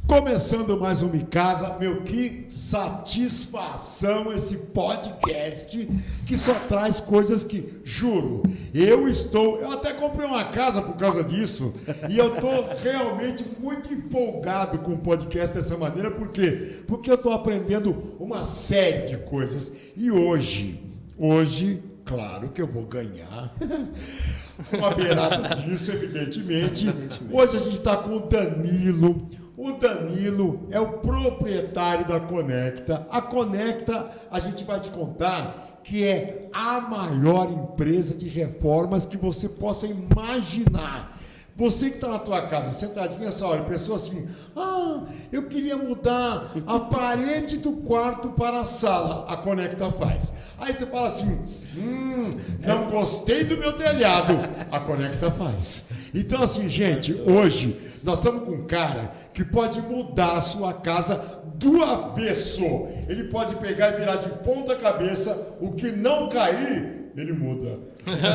Começando mais um Me Casa, meu, que satisfação esse podcast que só traz coisas que, juro, eu até comprei uma casa por causa disso e eu estou realmente muito empolgado com o podcast dessa maneira, por quê? Porque eu estou aprendendo uma série de coisas e hoje, claro que eu vou ganhar uma beirada disso, evidentemente. Hoje a gente está com o Danilo. O Danilo é o proprietário da Conecta. A Conecta, a gente vai te contar que é a maior empresa de reformas que você possa imaginar. Você que está na tua casa, sentadinho essa hora, pensou assim, eu queria mudar a parede do quarto para a sala. A Conecta faz. Aí você fala assim, não gostei do meu telhado. A Conecta faz. Então assim, gente, hoje nós estamos com um cara que pode mudar a sua casa do avesso. Ele pode pegar e virar de ponta cabeça, o que não cair, ele muda.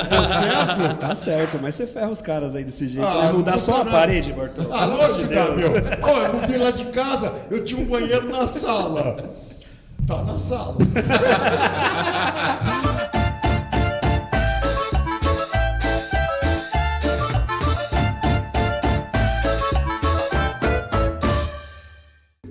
Tá certo? Tá certo, mas você ferra os caras aí desse jeito. Vai mudar só a parede, Bartô. Lógico que tá, meu. Eu mudei lá de casa, eu tinha um banheiro na sala. Tá na sala.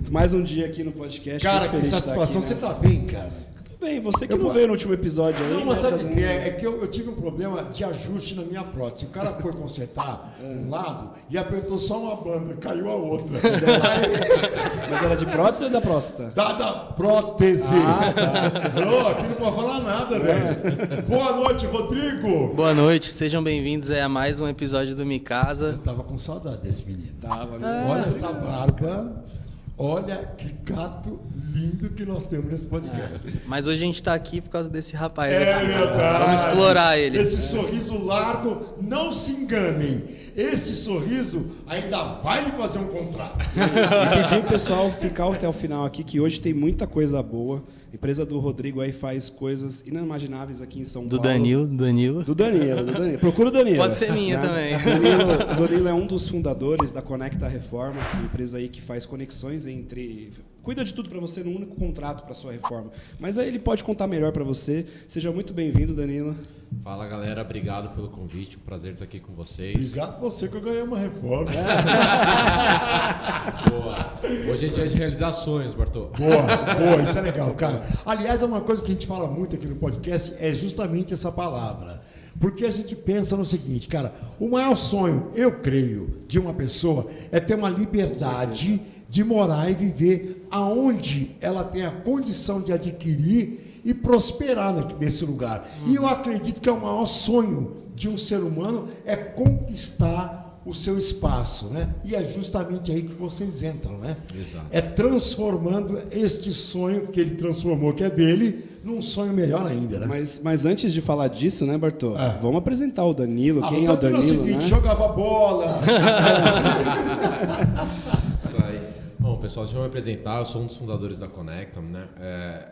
Mais um dia aqui no podcast. Cara, que satisfação. Você tá bem, cara? Bem, você que não veio no último episódio aí. Não, mas sabe o que é? É que eu tive um problema de ajuste na minha prótese. O cara foi consertar um lado e apertou só uma banda, caiu a outra. Mas era de prótese ou da próstata? Da prótese. Não, aqui não pode falar nada, velho. Boa noite, Rodrigo. Boa noite, sejam bem-vindos a mais um episódio do Me Casa. Eu tava com saudade desse menino. Tava, né? Olha essa barba. Olha que gato lindo que nós temos nesse podcast. Mas hoje a gente tá aqui por causa desse rapaz aqui. É verdade. Vamos explorar ele. Esse sorriso largo, não se enganem. Esse sorriso ainda vai lhe fazer um contrato. E pedir pro pessoal ficar até o final aqui, que hoje tem muita coisa boa. A empresa do Rodrigo aí faz coisas inimagináveis aqui em São Paulo. Do Danilo. Do Danilo. Procura o Danilo. Pode ser minha também. O Danilo é um dos fundadores da Conecta Reforma, uma empresa aí que faz conexões entre... Cuida de tudo para você num único contrato para sua reforma. Mas aí ele pode contar melhor para você. Seja muito bem-vindo, Danilo. Fala, galera. Obrigado pelo convite. Um prazer estar aqui com vocês. Obrigado você que eu ganhei uma reforma. Boa. Hoje é dia de realizar sonhos, Bartô. Boa. Isso é legal, cara. Aliás, é uma coisa que a gente fala muito aqui no podcast, é justamente essa palavra. Porque a gente pensa no seguinte, cara, o maior sonho, eu creio, de uma pessoa é ter uma liberdade de morar e viver aonde ela tem a condição de adquirir e prosperar nesse lugar. E eu acredito que é o maior sonho de um ser humano é conquistar o seu espaço, né? E é justamente aí que vocês entram, né? Exato. É transformando este sonho que ele transformou, que é dele, num sonho melhor ainda, né? Mas antes de falar disso, né, Bartô? Vamos apresentar o Danilo. Quem é o Danilo, é o seguinte, né? jogava bola. Isso aí. Bom, pessoal, deixa eu me apresentar. Eu sou um dos fundadores da Conecta, né?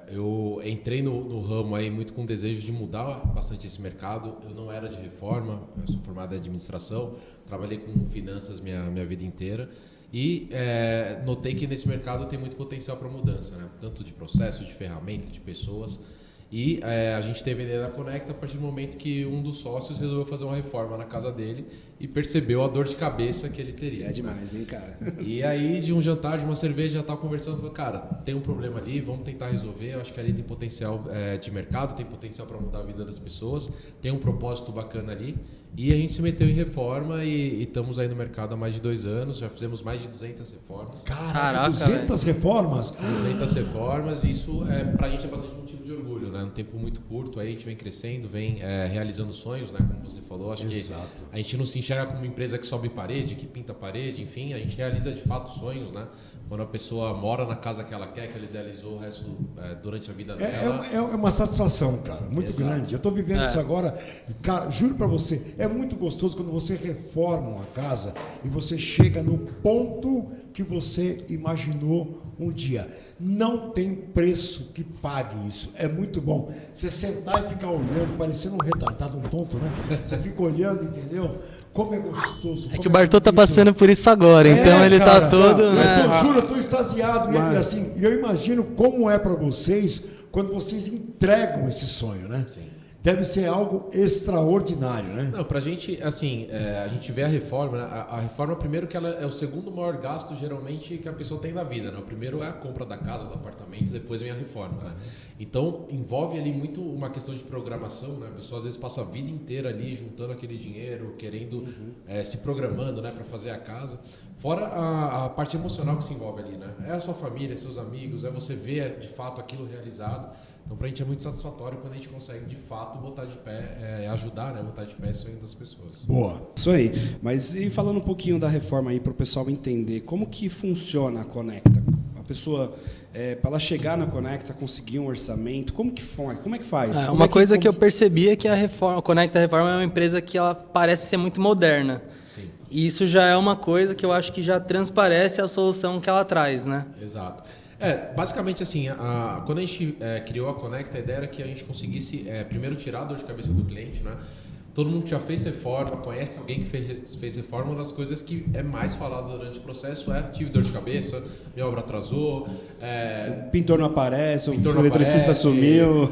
Eu entrei no ramo aí muito com o desejo de mudar bastante esse mercado. Eu não era de reforma, eu sou formado em administração, trabalhei com finanças minha vida inteira. E notei que nesse mercado tem muito potencial para mudança, né? Tanto de processo, de ferramenta, de pessoas. E a gente teve a ideia da Conecta a partir do momento que um dos sócios resolveu fazer uma reforma na casa dele e percebeu a dor de cabeça que ele teria. É demais, hein, cara? E aí, de um jantar, de uma cerveja, já estava conversando, falou, cara, tem um problema ali, vamos tentar resolver, eu acho que ali tem potencial de mercado, tem potencial para mudar a vida das pessoas, tem um propósito bacana ali. E a gente se meteu em reforma e estamos aí no mercado há mais de 2 anos, já fizemos mais de 200 reformas. Caraca, 200 reformas? 200 reformas, e isso pra gente é bastante motivo de orgulho, né? Um tempo muito curto, aí a gente vem crescendo, vem realizando sonhos, né? Como você falou, acho Exato. que a gente não se enxerga como uma empresa que sobe parede, que pinta parede, enfim, a gente realiza de fato sonhos, né? Quando a pessoa mora na casa que ela quer, que ela idealizou o resto durante a vida dela. É uma satisfação, cara, muito Exato. grande. Eu estou vivendo isso agora, cara, juro para você, é muito gostoso quando você reforma uma casa e você chega no ponto que você imaginou um dia. Não tem preço que pague isso. É muito bom. Você sentar e ficar olhando, parecendo um retardado, um tonto, né? Você fica olhando, entendeu? Como é gostoso. É que o Bartô tá passando por isso agora, então ele cara, tá todo, Mas né? eu juro, eu tô extasiado. E assim, eu imagino como é para vocês quando vocês entregam esse sonho, né? Sim. Deve ser algo extraordinário, né? Não, pra gente, assim, a gente vê a reforma, né? A reforma, primeiro que ela é o segundo maior gasto, geralmente, que a pessoa tem na vida, né? O primeiro é a compra da casa, do apartamento, depois vem a reforma, né? Então, envolve ali muito uma questão de programação, né? A pessoa, às vezes, passa a vida inteira ali, juntando aquele dinheiro, querendo, se programando, né? Pra fazer a casa. Fora a parte emocional que se envolve ali, né? É a sua família, é seus amigos, é você ver, de fato, aquilo realizado. Então, pra gente é muito satisfatório quando a gente consegue, de fato, botar de pé, ajudar, né? Botar de pé o sonho das pessoas. Boa. Isso aí. Mas e falando um pouquinho da reforma aí para o pessoal entender, como que funciona a Conecta? A pessoa, para ela chegar na Conecta, conseguir um orçamento, como que faz? Uma coisa que eu percebi é que a Conecta Reforma é uma empresa que ela parece ser muito moderna. Sim. E isso já é uma coisa que eu acho que já transparece a solução que ela traz, né? Exato. Basicamente assim, quando a gente criou a Conecta, a ideia era que a gente conseguisse primeiro tirar a dor de cabeça do cliente, né? Todo mundo que já fez reforma, conhece alguém que fez reforma, uma das coisas que é mais falada durante o processo tive dor de cabeça, minha obra atrasou, o pintor não aparece, o eletricista aparece, sumiu.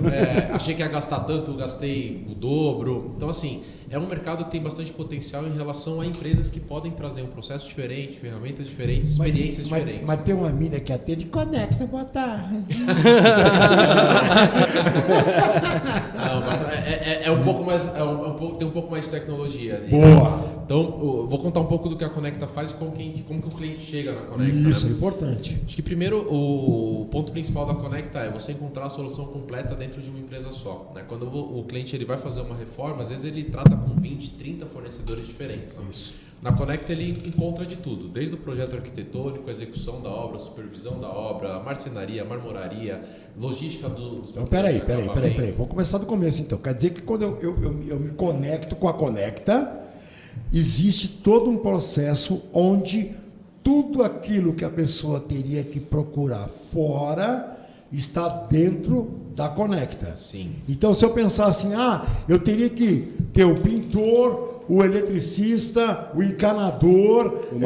Achei que ia gastar tanto, gastei o dobro. Então assim, é um mercado que tem bastante potencial em relação a empresas que podem trazer um processo diferente, ferramentas diferentes, experiências diferentes. Mas tem uma mina que atende Conecta, boa tarde. Não, é um pouco mais, tem um pouco mais de tecnologia ali. Boa. Então, vou contar um pouco do que a Conecta faz e como que o cliente chega na Conecta. Isso, né? é importante. Acho que primeiro o ponto principal da Conecta é você encontrar a solução completa dentro de uma empresa só. Né? Quando o cliente ele vai fazer uma reforma, às vezes ele trata com 20, 30 fornecedores diferentes. Né? Isso. Na Conecta ele encontra de tudo, desde o projeto arquitetônico, a execução da obra, a supervisão da obra, a marcenaria, a marmoraria, logística dos... Então, peraí. Vamos começar do começo, então. Quer dizer que quando eu me conecto com a Conecta, existe todo um processo onde tudo aquilo que a pessoa teria que procurar fora está dentro da Conecta. Sim. Então, se eu pensar assim, eu teria que ter o pintor, o eletricista, o encanador, o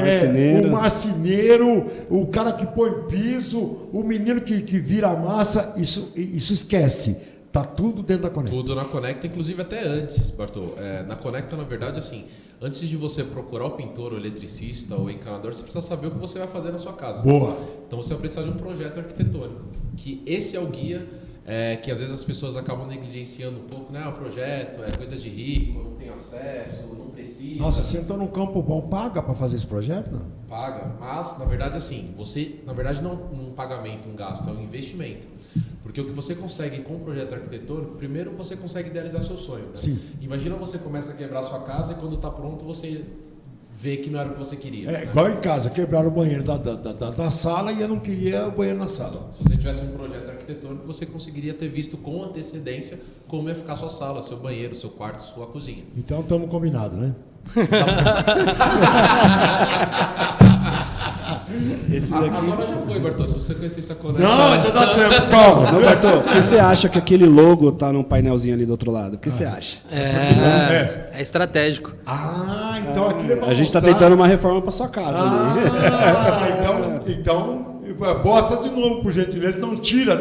marceneiro, o cara que põe piso, o menino que vira a massa, isso esquece. Tá tudo dentro da Conecta. Tudo na Conecta, inclusive até antes, Bartô. Na Conecta, na verdade, assim, antes de você procurar o pintor, o eletricista, o encanador, você precisa saber o que você vai fazer na sua casa. Boa. Então você vai precisar de um projeto arquitetônico, que esse é o guia que às vezes as pessoas acabam negligenciando um pouco, né? O projeto é coisa de rico, não tem acesso, não precisa. Nossa, você entrou num campo bom, paga para fazer esse projeto? Não? Paga, mas na verdade assim, você, na verdade não um pagamento, um gasto, é um investimento. Porque o que você consegue com o projeto arquitetônico, primeiro você consegue idealizar seu sonho. Né? Sim. Imagina você começa a quebrar sua casa e quando está pronto você vê que não era o que você queria. É igual em casa, quebraram o banheiro da sala e eu não queria o banheiro na sala. Se você tivesse um projeto arquitetônico, você conseguiria ter visto com antecedência como ia ficar sua sala, seu banheiro, seu quarto, sua cozinha. Então estamos combinados, né? Esse daqui... Agora já foi, Bartô, se você conhecesse a Conecta... Não, ainda dá tempo, calma. Não, Bartô, por que você acha que aquele logo tá num painelzinho ali do outro lado? O que você acha? É estratégico. Então aquilo é pra A gente tá mostrar. tentando uma reforma para sua casa ali. Então, bosta de novo, por gentileza. Não tira.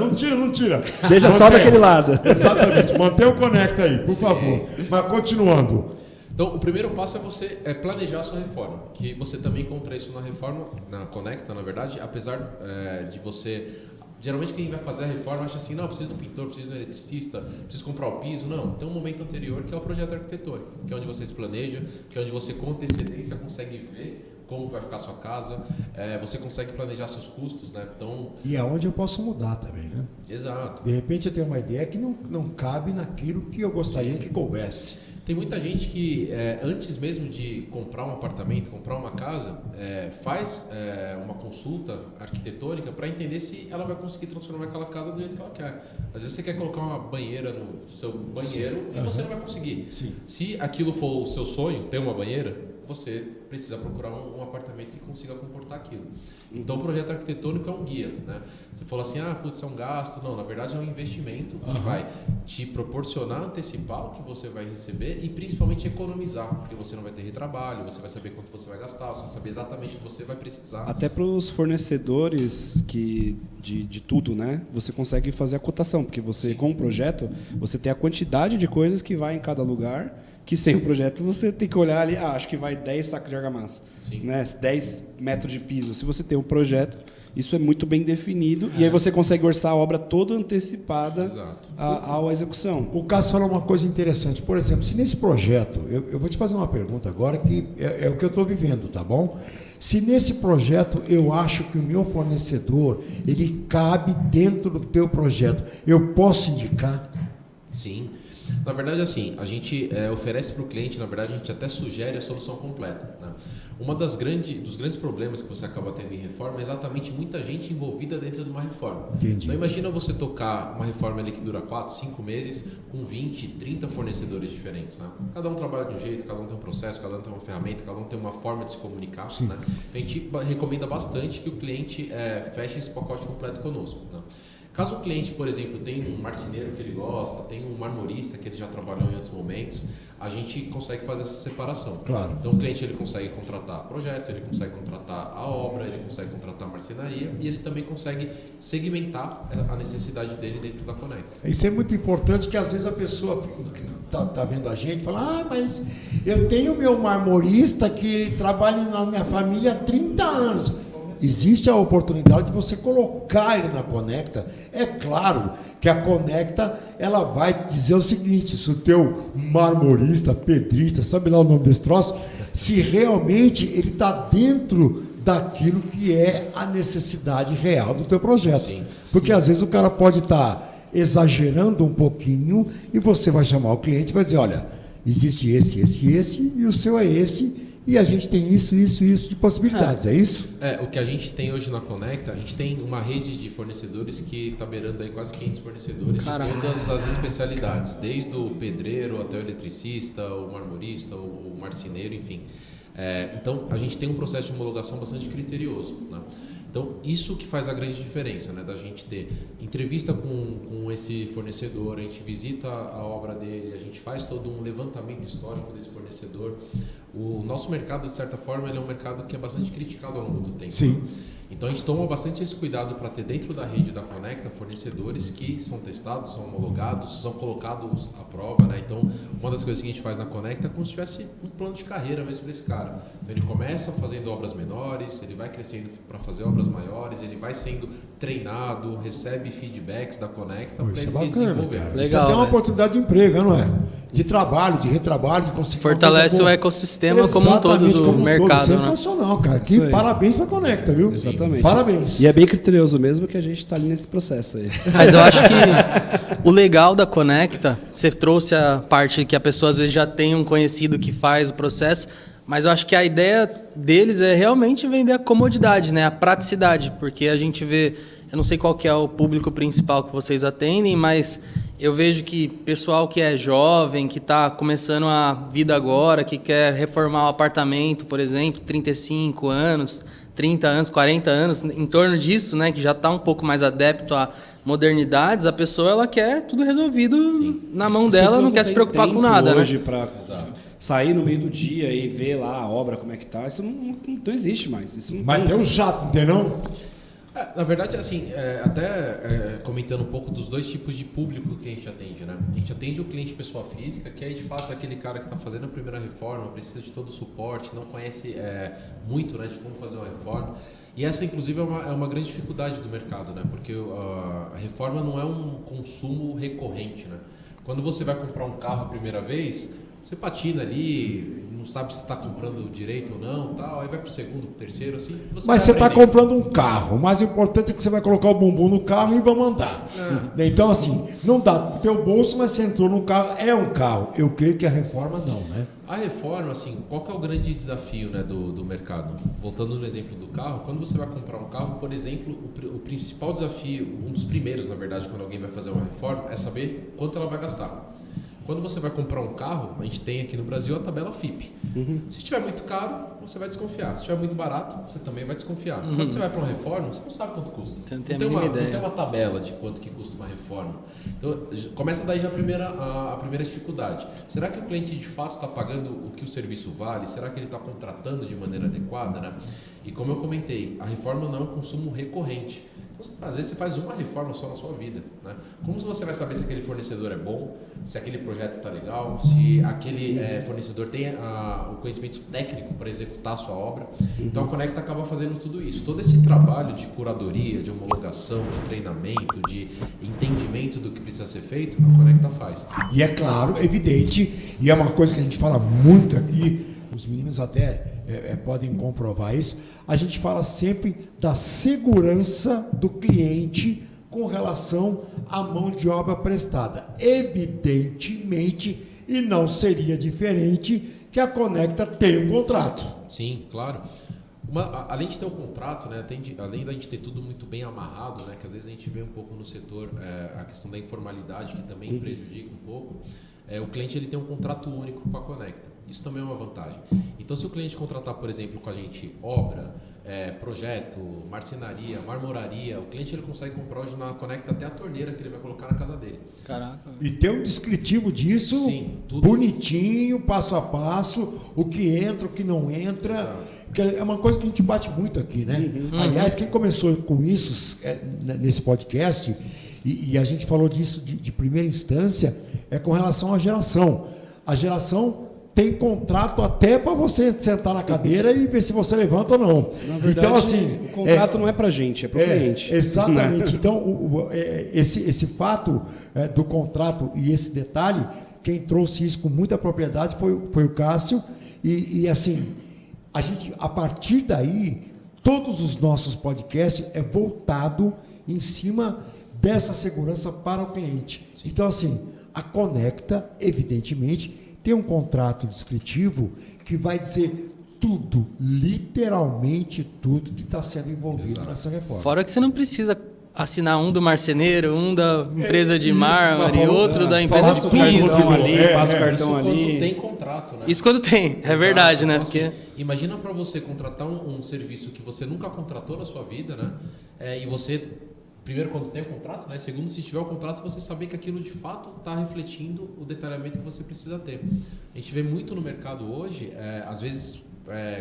Deixa só daquele lado. Exatamente. Mantenha o Conecta aí, por favor. Mas continuando. Então, o primeiro passo é você planejar a sua reforma, que você também encontra isso na reforma, na Conecta, na verdade, apesar de você... Geralmente quem vai fazer a reforma acha assim, não, preciso do pintor, preciso do eletricista, preciso comprar o piso. Não, tem um momento anterior que é o projeto arquitetônico, que é onde você se planeja, que é onde você com antecedência consegue ver como vai ficar a sua casa, você consegue planejar seus custos, né? Então... E é onde eu posso mudar também, né? Exato. De repente eu tenho uma ideia que não cabe naquilo que eu gostaria que coubesse. Tem muita gente que, antes mesmo de comprar um apartamento, comprar uma casa, faz uma consulta arquitetônica para entender se ela vai conseguir transformar aquela casa do jeito que ela quer. Às vezes você quer colocar uma banheira no seu banheiro e você não vai conseguir. Sim. Se aquilo for o seu sonho, ter uma banheira, você precisa procurar um apartamento que consiga comportar aquilo. Então o projeto arquitetônico é um guia, né? Você falou assim, putz, é um gasto. Não, na verdade é um investimento que vai te proporcionar antecipar o que você vai receber e principalmente economizar, porque você não vai ter retrabalho, você vai saber quanto você vai gastar, você vai saber exatamente o que você vai precisar. Até para os fornecedores de tudo, né? Você consegue fazer a cotação, porque você, com o projeto, você tem a quantidade de coisas que vai em cada lugar, que sem o projeto você tem que olhar ali, acho que vai 10 sacos de argamassa, né? 10 metros de piso. Se você tem um projeto, isso é muito bem definido, e aí você consegue orçar a obra toda antecipada à execução. O Cássio falou uma coisa interessante. Por exemplo, se nesse projeto, eu vou te fazer uma pergunta agora, que é o que eu estou vivendo, tá bom? Se nesse projeto eu acho que o meu fornecedor, ele cabe dentro do teu projeto, eu posso indicar? Sim. Na verdade, assim, a gente oferece para o cliente, na verdade, a gente até sugere a solução completa, né? Dos grandes problemas que você acaba tendo em reforma é exatamente muita gente envolvida dentro de uma reforma. Entendi. Então, imagina você tocar uma reforma ali que dura 4, 5 meses com 20, 30 fornecedores diferentes, né? Cada um trabalha de um jeito, cada um tem um processo, cada um tem uma ferramenta, cada um tem uma forma de se comunicar, né? A gente recomenda bastante que o cliente feche esse pacote completo conosco, né? Caso o cliente, por exemplo, tenha um marceneiro que ele gosta, tem um marmorista que ele já trabalhou em outros momentos, a gente consegue fazer essa separação. Claro. Então o cliente ele consegue contratar projeto, ele consegue contratar a obra, ele consegue contratar a marcenaria e ele também consegue segmentar a necessidade dele dentro da Conecta. Isso é muito importante, que às vezes a pessoa tá vendo a gente e fala, mas eu tenho meu marmorista que trabalha na minha família há 30 anos. Existe a oportunidade de você colocar ele na Conecta. É claro que a Conecta, ela vai dizer o seguinte, se o teu marmorista, pedrista, sabe lá o nome desse troço, se realmente ele está dentro daquilo que é a necessidade real do teu projeto. Sim, porque às vezes o cara pode estar exagerando um pouquinho e você vai chamar o cliente e vai dizer, olha, existe esse e o seu é esse. E a gente tem isso de possibilidades, é isso? O que a gente tem hoje na Conecta, a gente tem uma rede de fornecedores que está beirando aí quase 500 fornecedores. Caraca. De todas as especialidades, desde o pedreiro até o eletricista, o marmorista, o marceneiro, enfim. Então, a gente tem um processo de homologação bastante criterioso, né? Então, isso que faz a grande diferença, né? Da gente ter entrevista com esse fornecedor, a gente visita a obra dele, a gente faz todo um levantamento histórico desse fornecedor. O nosso mercado, de certa forma, ele é um mercado que é bastante criticado ao longo do tempo. Sim. Então, a gente toma bastante esse cuidado para ter dentro da rede da Conecta fornecedores que são testados, são homologados, são colocados à prova, né? Então, uma das coisas que a gente faz na Conecta é como se tivesse um plano de carreira mesmo para esse cara. Então, ele começa fazendo obras menores, ele vai crescendo para fazer obras maiores, ele vai sendo treinado, recebe feedbacks da Conecta para ele se desenvolver. Cara. Isso até é uma oportunidade de emprego, não é? De trabalho, de retrabalho, de conseguir... Fortalece o ecossistema como um todo do mercado. Sensacional, né? Cara. Que parabéns para a Conecta, viu? Exatamente. Parabéns. E é bem criterioso mesmo que a gente está ali nesse processo aí. Mas eu acho que o legal da Conecta, você trouxe a parte que a pessoa às vezes já tem um conhecido que faz o processo, mas eu acho que a ideia deles é realmente vender a comodidade, né? A praticidade, porque a gente vê, eu não sei qual que é o público principal que vocês atendem, mas eu vejo que pessoal que é jovem, que está começando a vida agora, que quer reformar um apartamento, por exemplo, 35 anos, 30 anos, 40 anos, em torno disso, né, que já está um pouco mais adepto a modernidades, a pessoa ela quer tudo resolvido na mão dela, não quer se preocupar com nada, né? Hoje para sair no meio do dia e ver lá a obra como é que tá, isso não existe mais. Isso não Mas tem um jato, não tem não? Na verdade, assim, comentando um pouco dos dois tipos de público que a gente atende, né? A gente atende o cliente pessoa física, que é de fato aquele cara que está fazendo a primeira reforma, precisa de todo o suporte, não conhece muito, né, de como fazer uma reforma. E essa, inclusive, é uma grande dificuldade do mercado, né? Porque a reforma não é um consumo recorrente, né? Quando você vai comprar um carro a primeira vez, você patina ali, não sabe se está comprando direito ou não, tal, aí vai para o segundo, para o terceiro, assim. Mas você está comprando um carro, o mais importante é que você vai colocar o bumbum no carro e vamos andar. Então, assim, não dá pro teu bolso, mas você entrou num carro, é um carro. Eu creio que a reforma não, né? A reforma, assim, qual que é o grande desafio, né, do mercado? Voltando no exemplo do carro, quando você vai comprar um carro, por exemplo, o principal desafio, um dos primeiros, na verdade, quando alguém vai fazer uma reforma, é saber quanto ela vai gastar. Quando você vai comprar um carro, a gente tem aqui no Brasil a tabela FIPE. Se estiver muito caro, você vai desconfiar. Se estiver muito barato, você também vai desconfiar. Quando você vai para uma reforma, você não sabe quanto custa. Você não Não tem a tem mínima ideia. não tem uma tabela de quanto que custa uma reforma. Então, começa daí já a primeira dificuldade. Será que o cliente de fato está pagando o que o serviço vale? Será que ele está contratando de maneira adequada, né? E como eu comentei, a reforma não é um consumo recorrente. Então, às vezes você faz uma reforma só na sua vida, né? Como você vai saber se aquele fornecedor é bom, se aquele projeto está legal, se aquele fornecedor tem o conhecimento técnico para executar a sua obra? Então a Conecta acaba fazendo tudo isso. Todo esse trabalho de curadoria, de homologação, de treinamento, de entendimento do que precisa ser feito, a Conecta faz. E é claro, evidente, e é uma coisa que a gente fala muito aqui, os meninos até podem comprovar isso, a gente fala sempre da segurança do cliente com relação à mão de obra prestada. Evidentemente, e não seria diferente, que a Conecta tem um contrato. Sim, claro. Além de ter um contrato, né, além da gente ter tudo muito bem amarrado, né, que às vezes a gente vê um pouco no setor a questão da informalidade, que também prejudica um pouco, o cliente ele tem um contrato único com a Conecta. Isso também é uma vantagem. Então, se o cliente contratar, por exemplo, com a gente obra, projeto, marcenaria, marmoraria, o cliente ele consegue comprar hoje na Conecta até a torneira que ele vai colocar na casa dele. Caraca. E tem um descritivo disso, Sim, tudo bonitinho, passo a passo, o que entra, o que não entra. Exato. Que é uma coisa que a gente bate muito aqui, né? Aliás, quem começou com isso nesse podcast, e a gente falou disso de primeira instância, é com relação à geração. A geração tem contrato até para você sentar na cadeira e ver se você levanta ou não. Na verdade, então, assim, o contrato não é para a gente, é para o cliente. Exatamente. Então, esse fato do contrato e esse detalhe, quem trouxe isso com muita propriedade foi o Cássio. E assim, a gente, a partir daí, todos os nossos podcasts é voltado em cima dessa segurança para o cliente. Sim. Então, assim, a Conecta, evidentemente, tem um contrato descritivo que vai dizer tudo, literalmente tudo que está sendo envolvido nessa reforma. Fora que você não precisa assinar um do marceneiro, um da empresa de mármore, outro da empresa de piso. Passa o cartão Isso ali. quando tem contrato, né? Isso quando tem, é Exato. verdade, né? Então, Porque assim, imagina para você contratar um serviço que você nunca contratou na sua vida, né? E você, primeiro, quando tem o contrato, né? Segundo, se tiver o contrato, você saber que aquilo de fato está refletindo o detalhamento que você precisa ter. A gente vê muito no mercado hoje, às vezes,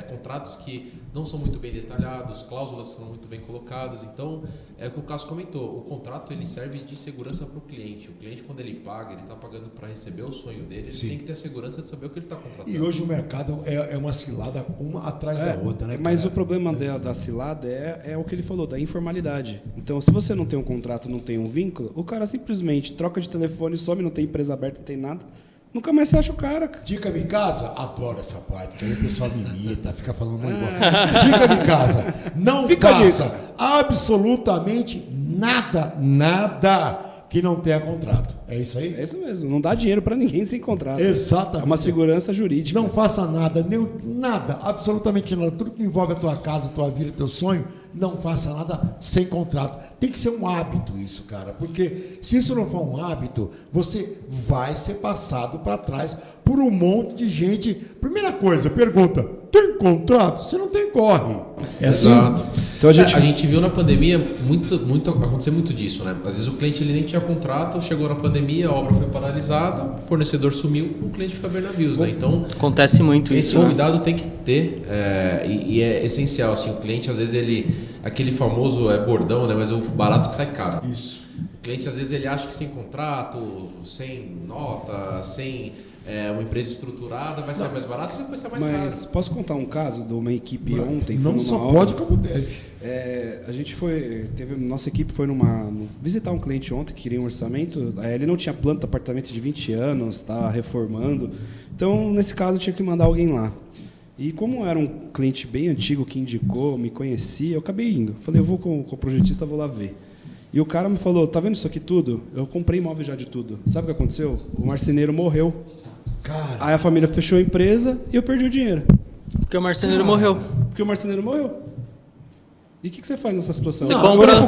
contratos que não são muito bem detalhados, cláusulas que são muito bem colocadas. Então, é o que o Cássio comentou, o contrato ele serve de segurança para o cliente. O cliente, quando ele paga, ele está pagando para receber o sonho dele, ele Sim. tem que ter a segurança de saber o que ele está contratando. E hoje o mercado é uma cilada uma atrás da outra, né? Mas cara? o problema da cilada é o que ele falou, da informalidade. Então, se você não tem um contrato, não tem um vínculo, o cara simplesmente troca de telefone, some, não tem empresa aberta, não tem nada. Nunca mais você acha o cara. Dica me casa, adoro essa parte, que aí o pessoal me imita, fica falando muito igual. Dica me casa, não Fica a faça absolutamente nada que não tenha contrato. É isso aí? É isso mesmo, não dá dinheiro para ninguém sem contrato. Exatamente. É uma segurança jurídica. Não faça nada, nada, absolutamente nada. Tudo que envolve a tua casa, a tua vida, teu sonho, não faça nada sem contrato. Tem que ser um hábito isso, cara. Porque se isso não for um hábito, você vai ser passado para trás por um monte de gente. Primeira coisa, pergunta, tem contrato? Se não tem, corre. É assim? Exato. Então A gente viu na pandemia acontecer muito disso, né? Às vezes o cliente ele nem tinha contrato, chegou na pandemia, a obra foi paralisada, o fornecedor sumiu, o cliente fica vendo navios, né? Então, acontece muito esse isso, né? cuidado tem que ter e é essencial, assim, o cliente às vezes aquele famoso bordão, né? Mas é o barato que sai caro. Isso. O cliente às vezes ele acha que sem contrato, sem nota, sem uma empresa estruturada vai ser mais barato e depois vai ser mais Mas caro. posso contar um caso de uma equipe ontem? Não foi só numa pode obra. como deve. A gente nossa equipe foi visitar um cliente ontem que queria um orçamento. Ele não tinha planta, apartamento de 20 anos, tá reformando. Então, nesse caso, tinha que mandar alguém lá. E como era um cliente bem antigo que indicou, me conhecia, eu acabei indo. Falei, eu vou com o projetista, vou lá ver. E o cara me falou, tá vendo isso aqui tudo? Eu comprei imóvel já de tudo. Sabe o que aconteceu? O marceneiro morreu. Cara, Aí a família fechou a empresa e eu perdi o dinheiro. Porque o marceneiro morreu. Porque o marceneiro morreu. E o que você faz nessa situação? Você Não, compra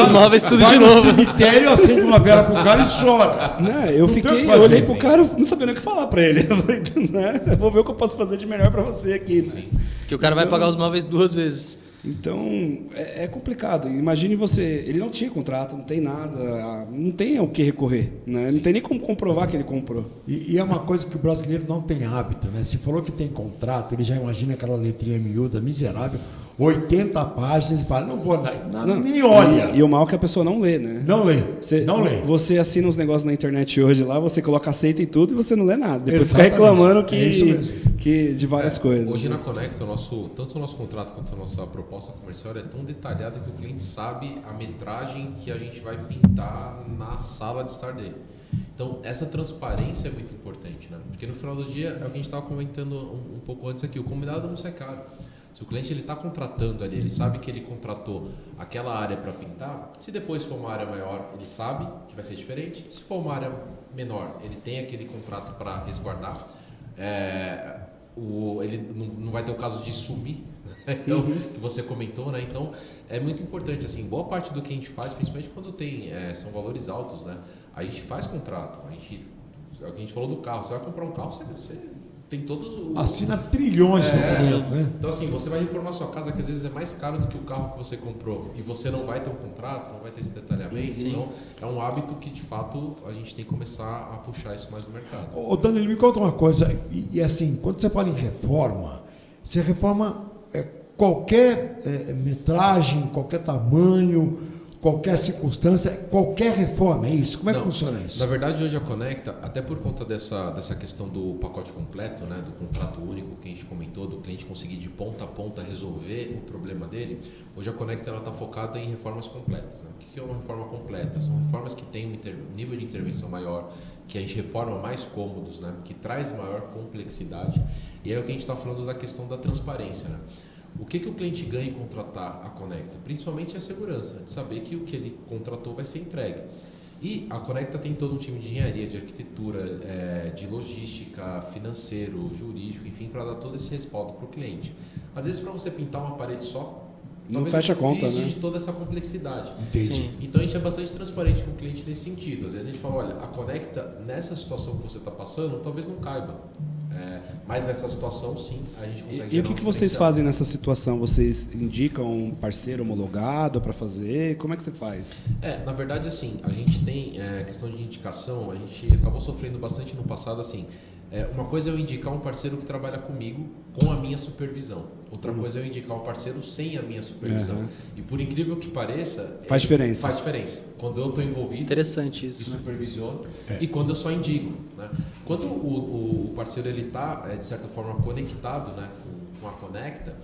os móveis tudo vai de no novo. cemitério, acende uma vela pro cara e chora. Né, eu Não tem o fiquei, que eu fazer, olhei pro sim. cara, não sabendo o que falar pra ele. Eu falei, né, eu vou ver o que eu posso fazer de melhor pra você aqui, né? Que o cara vai pagar os móveis 2 vezes. Então, é complicado. Imagine você, ele não tinha contrato, não tem nada, não tem o que recorrer, né? Não tem nem como comprovar que ele comprou. E é uma coisa que o brasileiro não tem hábito, né? Se falou que tem contrato, ele já imagina aquela letrinha miúda, miserável, 80 páginas, e fala, não vou lá, nem olha. E o mal é que a pessoa não lê, né? Não lê, Você, não lê. Você assina uns negócios na internet hoje lá, você coloca aceita e tudo e você não lê nada. Depois fica Exatamente. reclamando É isso mesmo. que de várias coisas. Hoje né? na Conecta, tanto o nosso contrato quanto a nossa proposta comercial é tão detalhada que o cliente sabe a metragem que a gente vai pintar na sala de estar dele. Então, essa transparência é muito importante, né? Porque no final do dia, é o que a gente estava comentando um pouco antes aqui, o combinado não sai caro. Se o cliente está contratando ali, ele sabe que ele contratou aquela área para pintar, se depois for uma área maior, ele sabe que vai ser diferente. Se for uma área menor, ele tem aquele contrato para resguardar. Ele não vai ter o caso de sumir, né? Então, que você comentou, né? Então, é muito importante, assim, boa parte do que a gente faz, principalmente quando são valores altos, né? A gente faz contrato, é o que a gente falou do carro, você vai comprar um carro, você tem todos os... Assina trilhões de documentos, né? Então, assim, você vai reformar sua casa, que às vezes é mais caro do que o carro que você comprou, e você não vai ter um contrato, não vai ter esse detalhamento. Sim. Então, é um hábito que, de fato, a gente tem que começar a puxar isso mais no mercado. Ô, Danilo, me conta uma coisa, e assim, quando você fala em reforma, você reforma qualquer metragem, qualquer tamanho, qualquer circunstância, qualquer reforma, é isso? Como é que funciona isso? Na verdade, hoje a Conecta, até por conta dessa questão do pacote completo, né, do contrato único que a gente comentou, do cliente conseguir de ponta a ponta resolver o problema dele, hoje a Conecta está focada em reformas completas. Né? O que é uma reforma completa? São reformas que têm um nível de intervenção maior, que a gente reforma mais cômodos, né, que traz maior complexidade. E é o que a gente está falando da questão da transparência, né? O que o cliente ganha em contratar a Conecta? Principalmente a segurança, de saber que o que ele contratou vai ser entregue. E a Conecta tem todo um time de engenharia, de arquitetura, de logística, financeiro, jurídico, enfim, para dar todo esse respaldo para o cliente. Às vezes, para você pintar uma parede só, Não fecha a conta, né? de toda essa complexidade. Entendi. Sim. Então a gente é bastante transparente com o cliente nesse sentido. Às vezes a gente fala, olha, a Conecta, nessa situação que você está passando, talvez não caiba. Mas nessa situação, sim, a gente consegue. E o que vocês fazem nessa situação? Vocês indicam um parceiro homologado para fazer? Como é que você faz? Na verdade, assim, a gente tem questão de indicação, a gente acabou sofrendo bastante no passado, assim. Uma coisa é eu indicar um parceiro que trabalha comigo com a minha supervisão. Outra coisa é eu indicar um parceiro sem a minha supervisão. E por incrível que pareça... Faz diferença. Faz diferença. Quando eu estou envolvido... Interessante e isso, né? supervisiono, e quando eu só indico. Né? Quando o parceiro está, de certa forma, conectado, né, com a Conecta,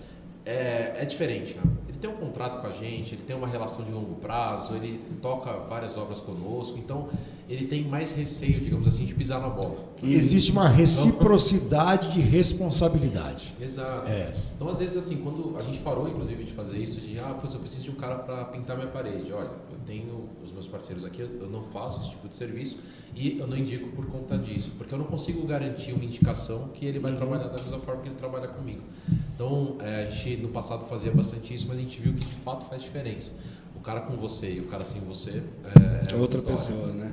é diferente. Né? Ele tem um contrato com a gente, ele tem uma relação de longo prazo, ele toca várias obras conosco, então ele tem mais receio, digamos assim, de pisar na bola. Existe uma reciprocidade de responsabilidade. Exato. Então, às vezes, assim, quando a gente parou, inclusive, de fazer isso, eu preciso de um cara para pintar minha parede. Olha, eu tenho os meus parceiros aqui, eu não faço esse tipo de serviço e eu não indico por conta disso, porque eu não consigo garantir uma indicação que ele vai trabalhar da mesma forma que ele trabalha comigo. Então, a gente no passado fazia bastante isso, mas a gente viu que de fato faz diferença. O cara com você e o cara sem você é Outra história. pessoa, né?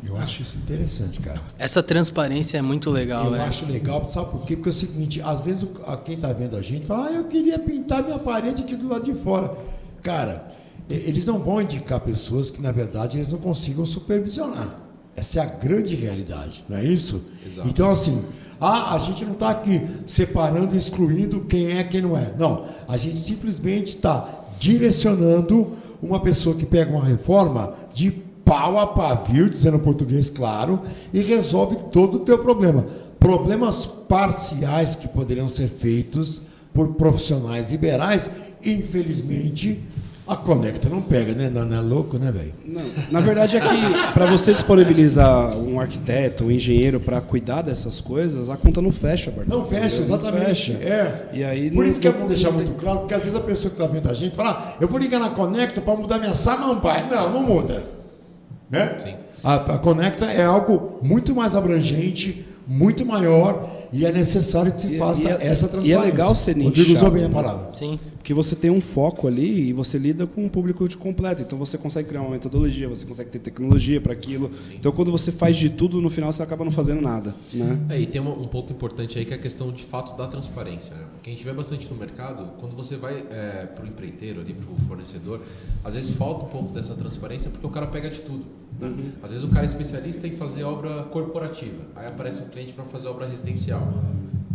Eu acho isso interessante, cara. Essa transparência é muito legal, Eu acho legal, sabe por quê? Porque é o seguinte, às vezes quem está vendo a gente fala, eu queria pintar minha parede aqui do lado de fora. Cara, eles não vão indicar pessoas que, na verdade, eles não consigam supervisionar. Essa é a grande realidade, não é isso? Exato. Então, assim, a gente não está aqui separando, excluindo quem é e quem não é. Não, a gente simplesmente está direcionando uma pessoa que pega uma reforma de pau a pavio, dizendo em português claro, e resolve todo o teu problema. Problemas parciais que poderiam ser feitos por profissionais liberais, infelizmente, a Conecta não pega, né? Não é louco, né, velho? Não, na verdade é que para você disponibilizar um arquiteto, um engenheiro para cuidar dessas coisas, a conta não fecha, Bartô. Não fecha, Não exatamente. fecha. E aí Por não- isso que é bom não deixar tem- muito claro, porque às vezes a pessoa que está vendo a gente fala, eu vou ligar na Conecta para mudar minha samambaia. Não muda. Né? Sim. A Conecta é algo muito mais abrangente, muito maior, e é necessário que se faça essa transparência. E é legal ser Rodrigo usou bem a nichado, palavra. Sim. porque você tem um foco ali e você lida com um público de completo. Então você consegue criar uma metodologia, você consegue ter tecnologia para aquilo. Sim. Então quando você faz de tudo, no final você acaba não fazendo nada, né? E tem um ponto importante aí que é a questão de fato da transparência. Né? O que a gente vê bastante no mercado, quando você vai para o empreiteiro, ali, para o fornecedor, às vezes falta um pouco dessa transparência porque o cara pega de tudo. Né? Às vezes o cara é especialista em fazer obra corporativa, aí aparece um cliente para fazer obra residencial.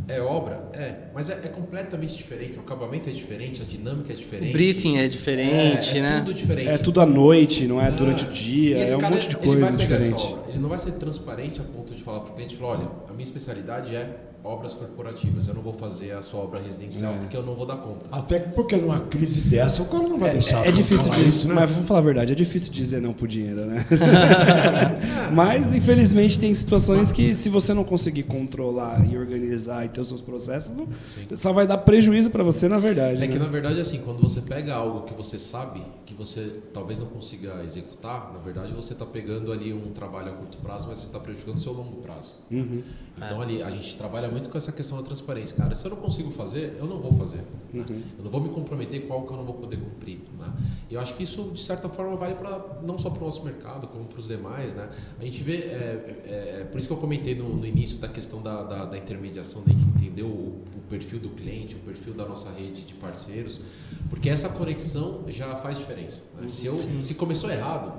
É obra? Mas é completamente diferente, o acabamento é diferente, a dinâmica é diferente. O briefing é diferente, né? Tudo diferente. É tudo à noite, não é durante o dia, E esse é um cara, monte de ele coisa vai pegar diferente. essa obra, ele não vai ser transparente a ponto de falar para o cliente, olha, a minha especialidade é obras corporativas, eu não vou fazer a sua obra residencial porque eu não vou dar conta. Até porque numa crise dessa, o cara não vai deixar. É difícil falar dizer, isso, né? mas vamos falar a verdade, é difícil dizer não pro dinheiro, né? Mas, infelizmente, tem situações que se você não conseguir controlar e organizar e ter os seus processos, só vai dar prejuízo para você, na verdade. É que, né? na verdade, assim, quando você pega algo que você sabe que você talvez não consiga executar, na verdade, você está pegando ali um trabalho a curto prazo, mas você está prejudicando o seu longo prazo. Então, ali, a gente trabalha muito com essa questão da transparência. Cara, se eu não consigo fazer, eu não vou fazer. Né? Eu não vou me comprometer com algo que eu não vou poder cumprir. Né? E eu acho que isso, de certa forma, vale não só para o nosso mercado, como para os demais. Né? A gente vê, por isso que eu comentei no início da questão da intermediação, da gente entender o perfil do cliente, o perfil da nossa rede de parceiros, porque essa conexão já faz diferença. Né? Se começou errado,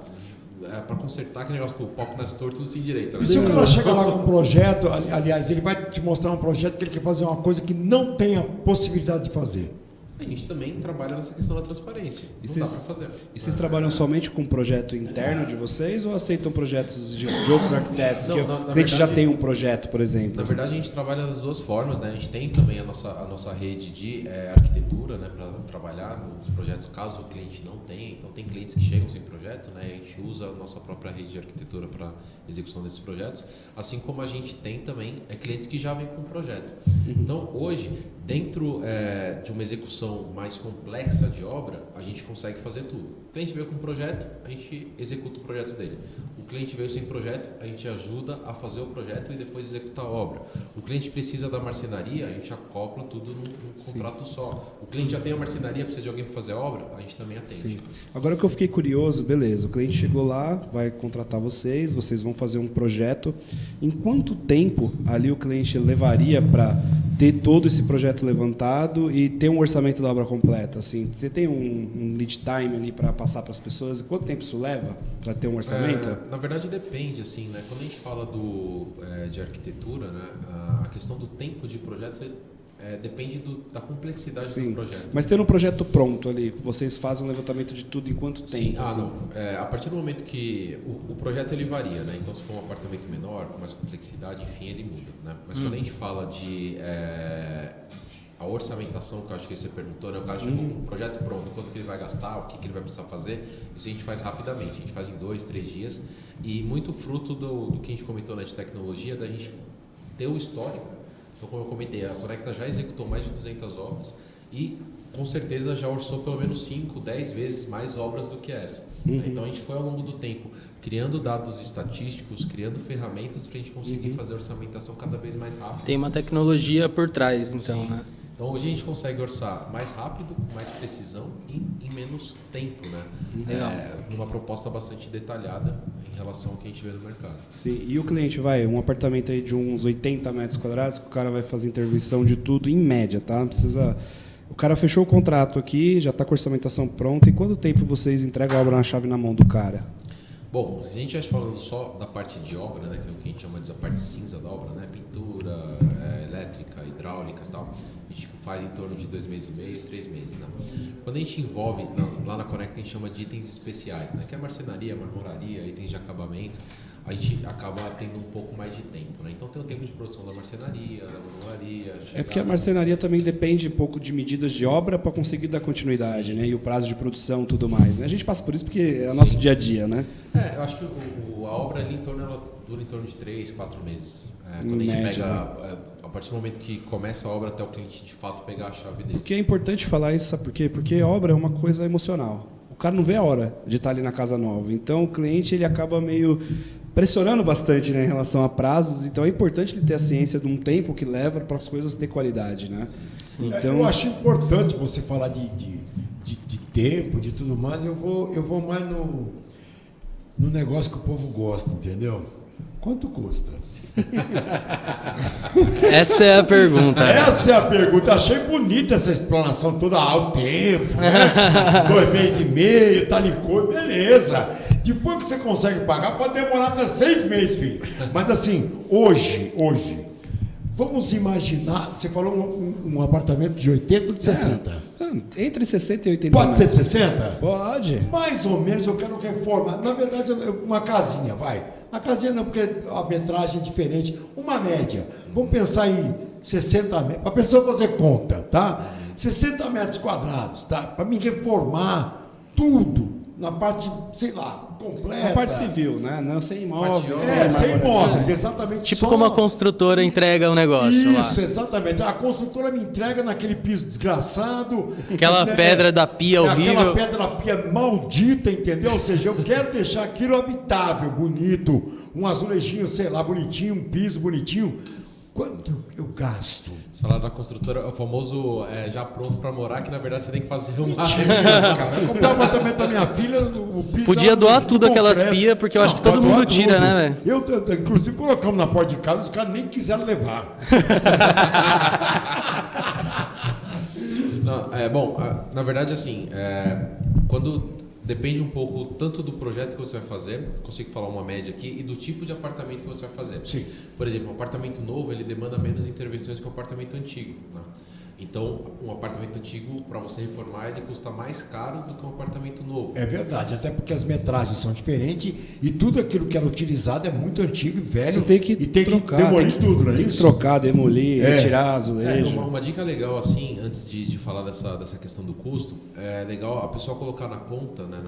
para consertar aquele negócio que o palco nasce torto, tudo sem direita. Né? E se o cara chega lá com um projeto, aliás, ele vai te mostrar um projeto que ele quer fazer uma coisa que não tem a possibilidade de fazer. A gente também trabalha nessa questão da transparência. Não dá para fazer. E vocês trabalham somente com um projeto interno de vocês ou aceitam projetos de outros arquitetos? Não, que na o cliente já verdade, tem um projeto, por exemplo. Na verdade, a gente trabalha das duas formas. Né? A gente tem também a nossa rede de arquitetura, né, para trabalhar nos projetos, caso o cliente não tenha. Então, tem clientes que chegam sem projeto, né? A gente usa a nossa própria rede de arquitetura para execução desses projetos. Assim como a gente tem também clientes que já vêm com um projeto. Então, hoje, dentro de uma execução mais complexa de obra, a gente consegue fazer tudo. O cliente veio com um projeto, a gente executa o projeto dele. O cliente veio sem projeto, a gente ajuda a fazer o projeto e depois executar a obra. O cliente precisa da marcenaria, a gente acopla tudo num contrato só. O cliente já tem a marcenaria, precisa de alguém para fazer a obra, a gente também atende. Sim. Agora que eu fiquei curioso, beleza, o cliente chegou lá, vai contratar vocês vão fazer um projeto. Em quanto tempo ali o cliente levaria para ter todo esse projeto levantado e ter um orçamento da obra completa? Assim, você tem um lead time ali para passar para as pessoas? Quanto tempo isso leva para ter um orçamento? Na verdade, depende. Assim, né? Quando a gente fala de arquitetura, né? A questão do tempo de projeto depende da complexidade do projeto. Mas tendo um projeto pronto ali, vocês fazem um levantamento de tudo em quanto tempo? Sim, assim? não. A partir do momento que o projeto ele varia, né? Então, se for um apartamento menor, com mais complexidade, enfim, ele muda, né? Mas quando a gente fala de a orçamentação, que eu acho que você perguntou, né? O cara chegou com um projeto pronto, quanto que ele vai gastar, o que ele vai precisar fazer, isso a gente faz rapidamente, a gente faz em 2, 3 dias, e muito fruto do que a gente comentou, né, de tecnologia, da gente ter o histórico. Então, como eu comentei, a Conecta já executou mais de 200 obras e, com certeza, já orçou pelo menos 5, 10 vezes mais obras do que essa. Então, a gente foi, ao longo do tempo, criando dados estatísticos, criando ferramentas para a gente conseguir fazer a orçamentação cada vez mais rápido. Tem uma tecnologia por trás, então, Sim. né? Então, hoje a gente consegue orçar mais rápido, com mais precisão e em menos tempo, né? Numa proposta bastante detalhada em relação ao que a gente vê no mercado. Sim, e o cliente um apartamento aí de uns 80 metros quadrados, que o cara vai fazer intervenção de tudo em média, tá? Não precisa... O cara fechou o contrato aqui, já está com a orçamentação pronta. Em quanto tempo vocês entregam a obra na chave na mão do cara? Bom, se a gente estiver falando só da parte de obra, né, que é o que a gente chama de a parte cinza da obra, né, pintura, elétrica, hidráulica e tal, a gente faz em torno de 2 meses e meio, 3 meses. Né? Quando a gente envolve, lá na Conecta a gente chama de itens especiais, né, que é marcenaria, marmoraria, itens de acabamento, a gente acaba tendo um pouco mais de tempo. Né? Então tem o tempo de produção da marcenaria, da marmoraria... É porque a marcenaria também depende um pouco de medidas de obra para conseguir dar continuidade, né? E o prazo de produção e tudo mais. Né? A gente passa por isso porque é o nosso dia a dia, né? Eu acho que a obra ali ela dura em torno de 3, 4 meses. Quando a gente média, pega, né? a partir do momento que começa a obra até o cliente de fato pegar a chave dele. Porque é importante falar isso, sabe por quê? Porque obra é uma coisa emocional. O cara não vê a hora de estar ali na casa nova. Então o cliente ele acaba meio pressionando bastante, né, em relação a prazos. Então é importante ele ter a ciência de um tempo que leva para as coisas ter qualidade, né? Sim. Então, Eu acho importante você falar de tempo, de tudo mais. Eu vou mais no negócio que o povo gosta, entendeu? Quanto custa? Essa é a pergunta. Essa é a pergunta. Achei bonita essa explanação toda ao tempo, né? 2 meses e meio, tal e coisa, beleza. Depois que você consegue pagar, pode demorar até 6 meses, filho. Mas assim, hoje, vamos imaginar, você falou um apartamento de 80 ou de 60? entre 60 e 80 Pode ser de metros. 60? Pode. Mais ou menos eu quero reformar. Na verdade, uma casinha, vai. A casinha não, porque a metragem é diferente. Uma média. Vamos pensar em 60 metros. Para a pessoa fazer conta, tá? 60 metros quadrados, tá? Para mim reformar tudo na parte, sei lá, completa. A parte civil, né? Não sem imóveis. Sem imóveis, exatamente. Tipo só... como a construtora entrega o negócio lá. Isso, exatamente. A construtora me entrega naquele piso desgraçado. Aquela pedra da pia horrível. Aquela pedra da pia maldita, entendeu? Ou seja, eu quero deixar aquilo habitável, bonito, um azulejinho, sei lá, bonitinho, um piso bonitinho. Quanto eu gasto? Você falaram da construtora, é o famoso já pronto para morar, que na verdade você tem que fazer uma... Cara, eu comprei um apartamento da minha filha, o piso... Podia doar tudo aquelas pias, porque eu acho que todo pode mundo doar tira, tudo. né, velho? Eu, inclusive, colocamos na porta de casa, os caras nem quiseram levar. Não, bom, na verdade, assim, quando depende um pouco tanto do projeto que você vai fazer, consigo falar uma média aqui, e do tipo de apartamento que você vai fazer. Sim. Por exemplo, um apartamento novo, ele demanda menos intervenções que um apartamento antigo, né? Então, um apartamento antigo, para você reformar, ele custa mais caro do que um apartamento novo. É verdade, até porque as metragens são diferentes e tudo aquilo que era utilizado é muito antigo e velho. Você tem que e tem trocar, que demolir tudo, não é tem isso? que trocar, demolir, retirar azulejo. Uma dica legal, assim, antes de falar dessa questão do custo, é legal a pessoa colocar na conta, né,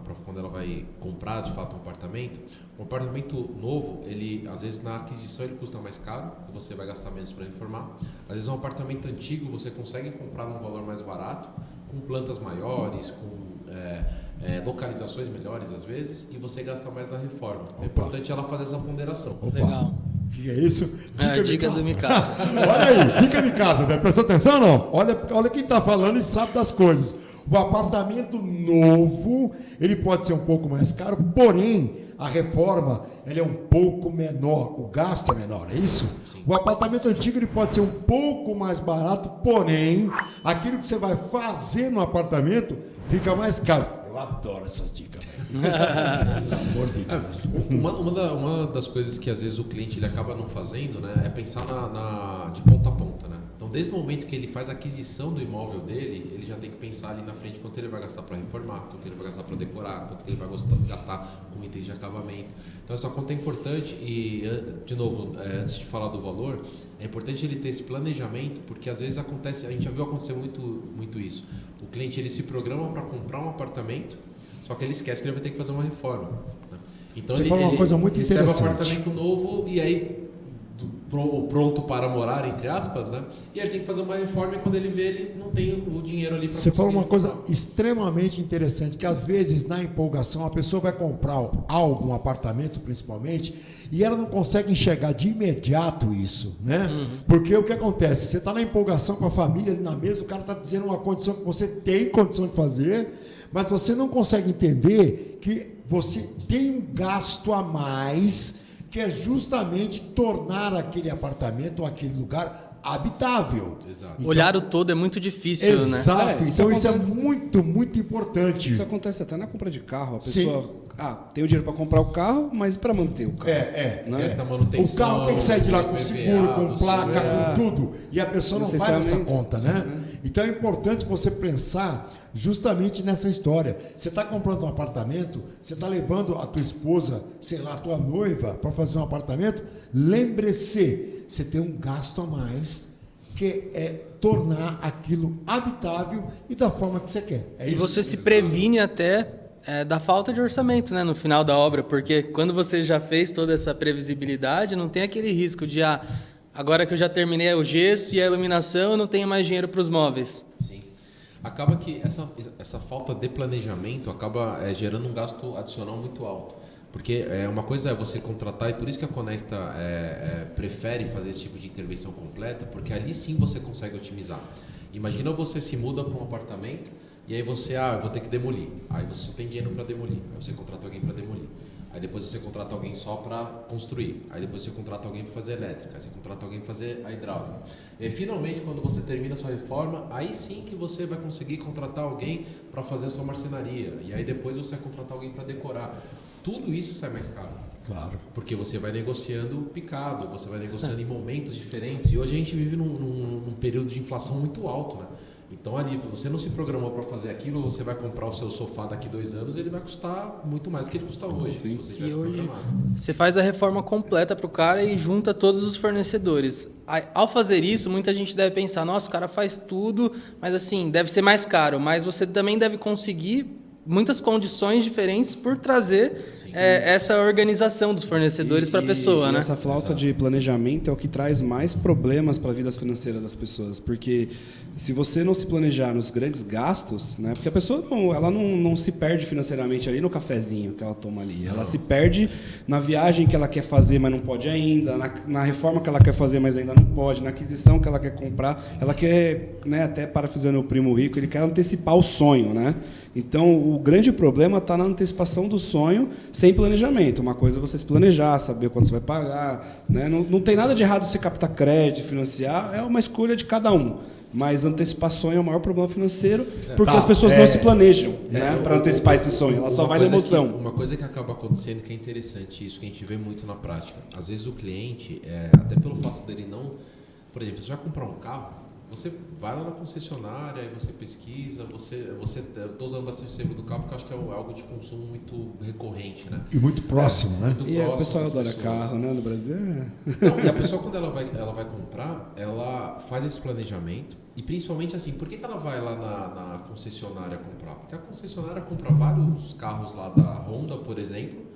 pra quando ela vai comprar, de fato, um apartamento novo, ele, às vezes, na aquisição ele custa mais caro, e você vai gastar menos para reformar. Às vezes, um apartamento antigo, você consegue comprar num valor mais barato, com plantas maiores, com localizações melhores, às vezes, e você gasta mais na reforma. É importante ela fazer essa ponderação. Legal. O que é isso? Dica do Mikasa. Olha aí, dica de casa, velho. Prestou atenção ou não? Olha quem está falando e sabe das coisas. O apartamento novo, ele pode ser um pouco mais caro, porém, a reforma, ela é um pouco menor, o gasto é menor, é isso? Sim. O apartamento antigo, ele pode ser um pouco mais barato, porém, aquilo que você vai fazer no apartamento fica mais caro. Eu adoro essas dicas, velho. Pelo amor de Deus. Uma das coisas que às vezes o cliente ele acaba não fazendo, né, é pensar de ponta a ponta, né? Então, desde o momento que ele faz a aquisição do imóvel dele, ele já tem que pensar ali na frente quanto ele vai gastar para reformar, quanto ele vai gastar para decorar, quanto ele vai gastar com itens de acabamento. Então, essa conta é importante e, de novo, antes de falar do valor, é importante ele ter esse planejamento, porque às vezes acontece, a gente já viu acontecer muito isso. O cliente ele se programa para comprar um apartamento, só que ele esquece que ele vai ter que fazer uma reforma, né? Então Você falou uma coisa muito recebe interessante. um apartamento novo e aí pronto para morar, entre aspas, né? E ele tem que fazer uma reforma e quando ele vê, ele não tem o dinheiro ali para Você falou uma coisa extremamente interessante, que às vezes na empolgação a pessoa vai comprar algo, um apartamento principalmente, e ela não consegue enxergar de imediato isso, né? Porque o que acontece? Você está na empolgação com a família ali na mesa, o cara está dizendo uma condição que você tem condição de fazer, mas você não consegue entender que você tem um gasto a mais, que é justamente tornar aquele apartamento ou aquele lugar habitável. Exato. Então, Olhar o todo é muito difícil, né? exato. Então isso é acontece- muito, muito importante. Isso acontece até na compra de carro. A Sim. pessoa tem o dinheiro para comprar o carro, mas para manter o carro. Esquece da O manutenção, carro tem que sair de lá com PVA, seguro, com do placa, seguro. com tudo. E a pessoa não faz essa Licenciamento. conta, né? Então é importante você pensar justamente nessa história. Você está comprando um apartamento, você está levando a tua esposa, sei lá, a tua noiva para fazer um apartamento, lembre-se, você tem um gasto a mais, que é tornar aquilo habitável e da forma que você quer. É E isso? você se previne até da falta de orçamento, né, no final da obra, porque quando você já fez toda essa previsibilidade, não tem aquele risco de, agora que eu já terminei o gesso e a iluminação, eu não tenho mais dinheiro para os móveis. Sim. Acaba que essa falta de planejamento acaba gerando um gasto adicional muito alto. Porque uma coisa é você contratar, e por isso que a Conecta prefere fazer esse tipo de intervenção completa, porque ali sim você consegue otimizar. Imagina você se muda para um apartamento e aí você, eu vou ter que demolir. Aí você só tem dinheiro para demolir. Aí você contrata alguém para demolir. Aí depois você contrata alguém só para construir. Aí depois você contrata alguém para fazer elétrica. Aí você contrata alguém para fazer a hidráulica. E aí, finalmente, quando você termina a sua reforma, aí sim que você vai conseguir contratar alguém para fazer a sua marcenaria. E aí depois você vai contratar alguém para decorar. Tudo isso sai mais caro. Claro. Porque você vai negociando picado, você vai negociando em momentos diferentes. E hoje a gente vive num período de inflação muito alto, né? Então ali, você não se programou para fazer aquilo, você vai comprar o seu sofá daqui 2 anos, ele vai custar muito mais do que ele custa hoje, se você tivesse programado. Você faz a reforma completa para o cara e junta todos os fornecedores. Ao fazer isso, muita gente deve pensar, nossa, o cara faz tudo, mas assim, deve ser mais caro. Mas você também deve conseguir muitas condições diferentes por trazer essa organização dos fornecedores para a pessoa, né? Essa falta de planejamento é o que traz mais problemas para a vida financeira das pessoas, porque se você não se planejar nos grandes gastos, né? Porque a pessoa não se perde financeiramente ali no cafezinho que ela toma ali, ela se perde na viagem que ela quer fazer, mas não pode ainda, na reforma que ela quer fazer, mas ainda não pode, na aquisição que ela quer comprar, ela quer, né? Até parafraseando o primo rico, ele quer antecipar o sonho, né? Então, o grande problema está na antecipação do sonho sem planejamento. Uma coisa é você se planejar, saber quanto você vai pagar, né? Não tem nada de errado você captar crédito, financiar, é uma escolha de cada um. Mas antecipar sonho é o maior problema financeiro, porque as pessoas não se planejam, né, para antecipar esse sonho, ela só vai na emoção. Uma coisa que acaba acontecendo que é interessante, isso que a gente vê muito na prática. Às vezes o cliente, até pelo fato dele não... Por exemplo, você vai comprar um carro, você vai lá na concessionária, aí você pesquisa, eu estou usando bastante o exemplo do carro porque eu acho que é algo de consumo muito recorrente, né? E muito próximo, né? E o pessoal adora carro, né, no Brasil. Então, e a pessoa, quando ela vai comprar, ela faz esse planejamento e principalmente assim, por que ela vai lá na concessionária comprar? Porque a concessionária compra vários carros lá da Honda, por exemplo.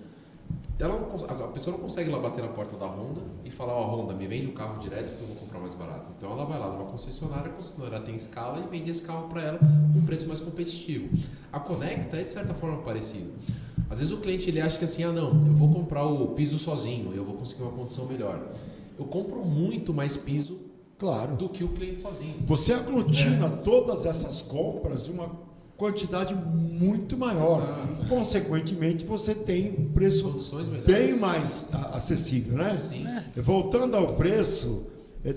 A pessoa não consegue lá bater na porta da Honda e falar, Honda, me vende o carro direto que eu vou comprar mais barato. Então ela vai lá numa concessionária, a concessionária tem escala e vende esse carro para ela com um preço mais competitivo. A Conecta é de certa forma parecido. Às vezes o cliente ele acha que assim, não, eu vou comprar o piso sozinho e eu vou conseguir uma condição melhor. Eu compro muito mais piso do que o cliente sozinho. Você aglutina todas essas compras de uma quantidade muito maior. Exato. Consequentemente, você tem um preço bem mais acessível, né? Sim. Voltando ao preço,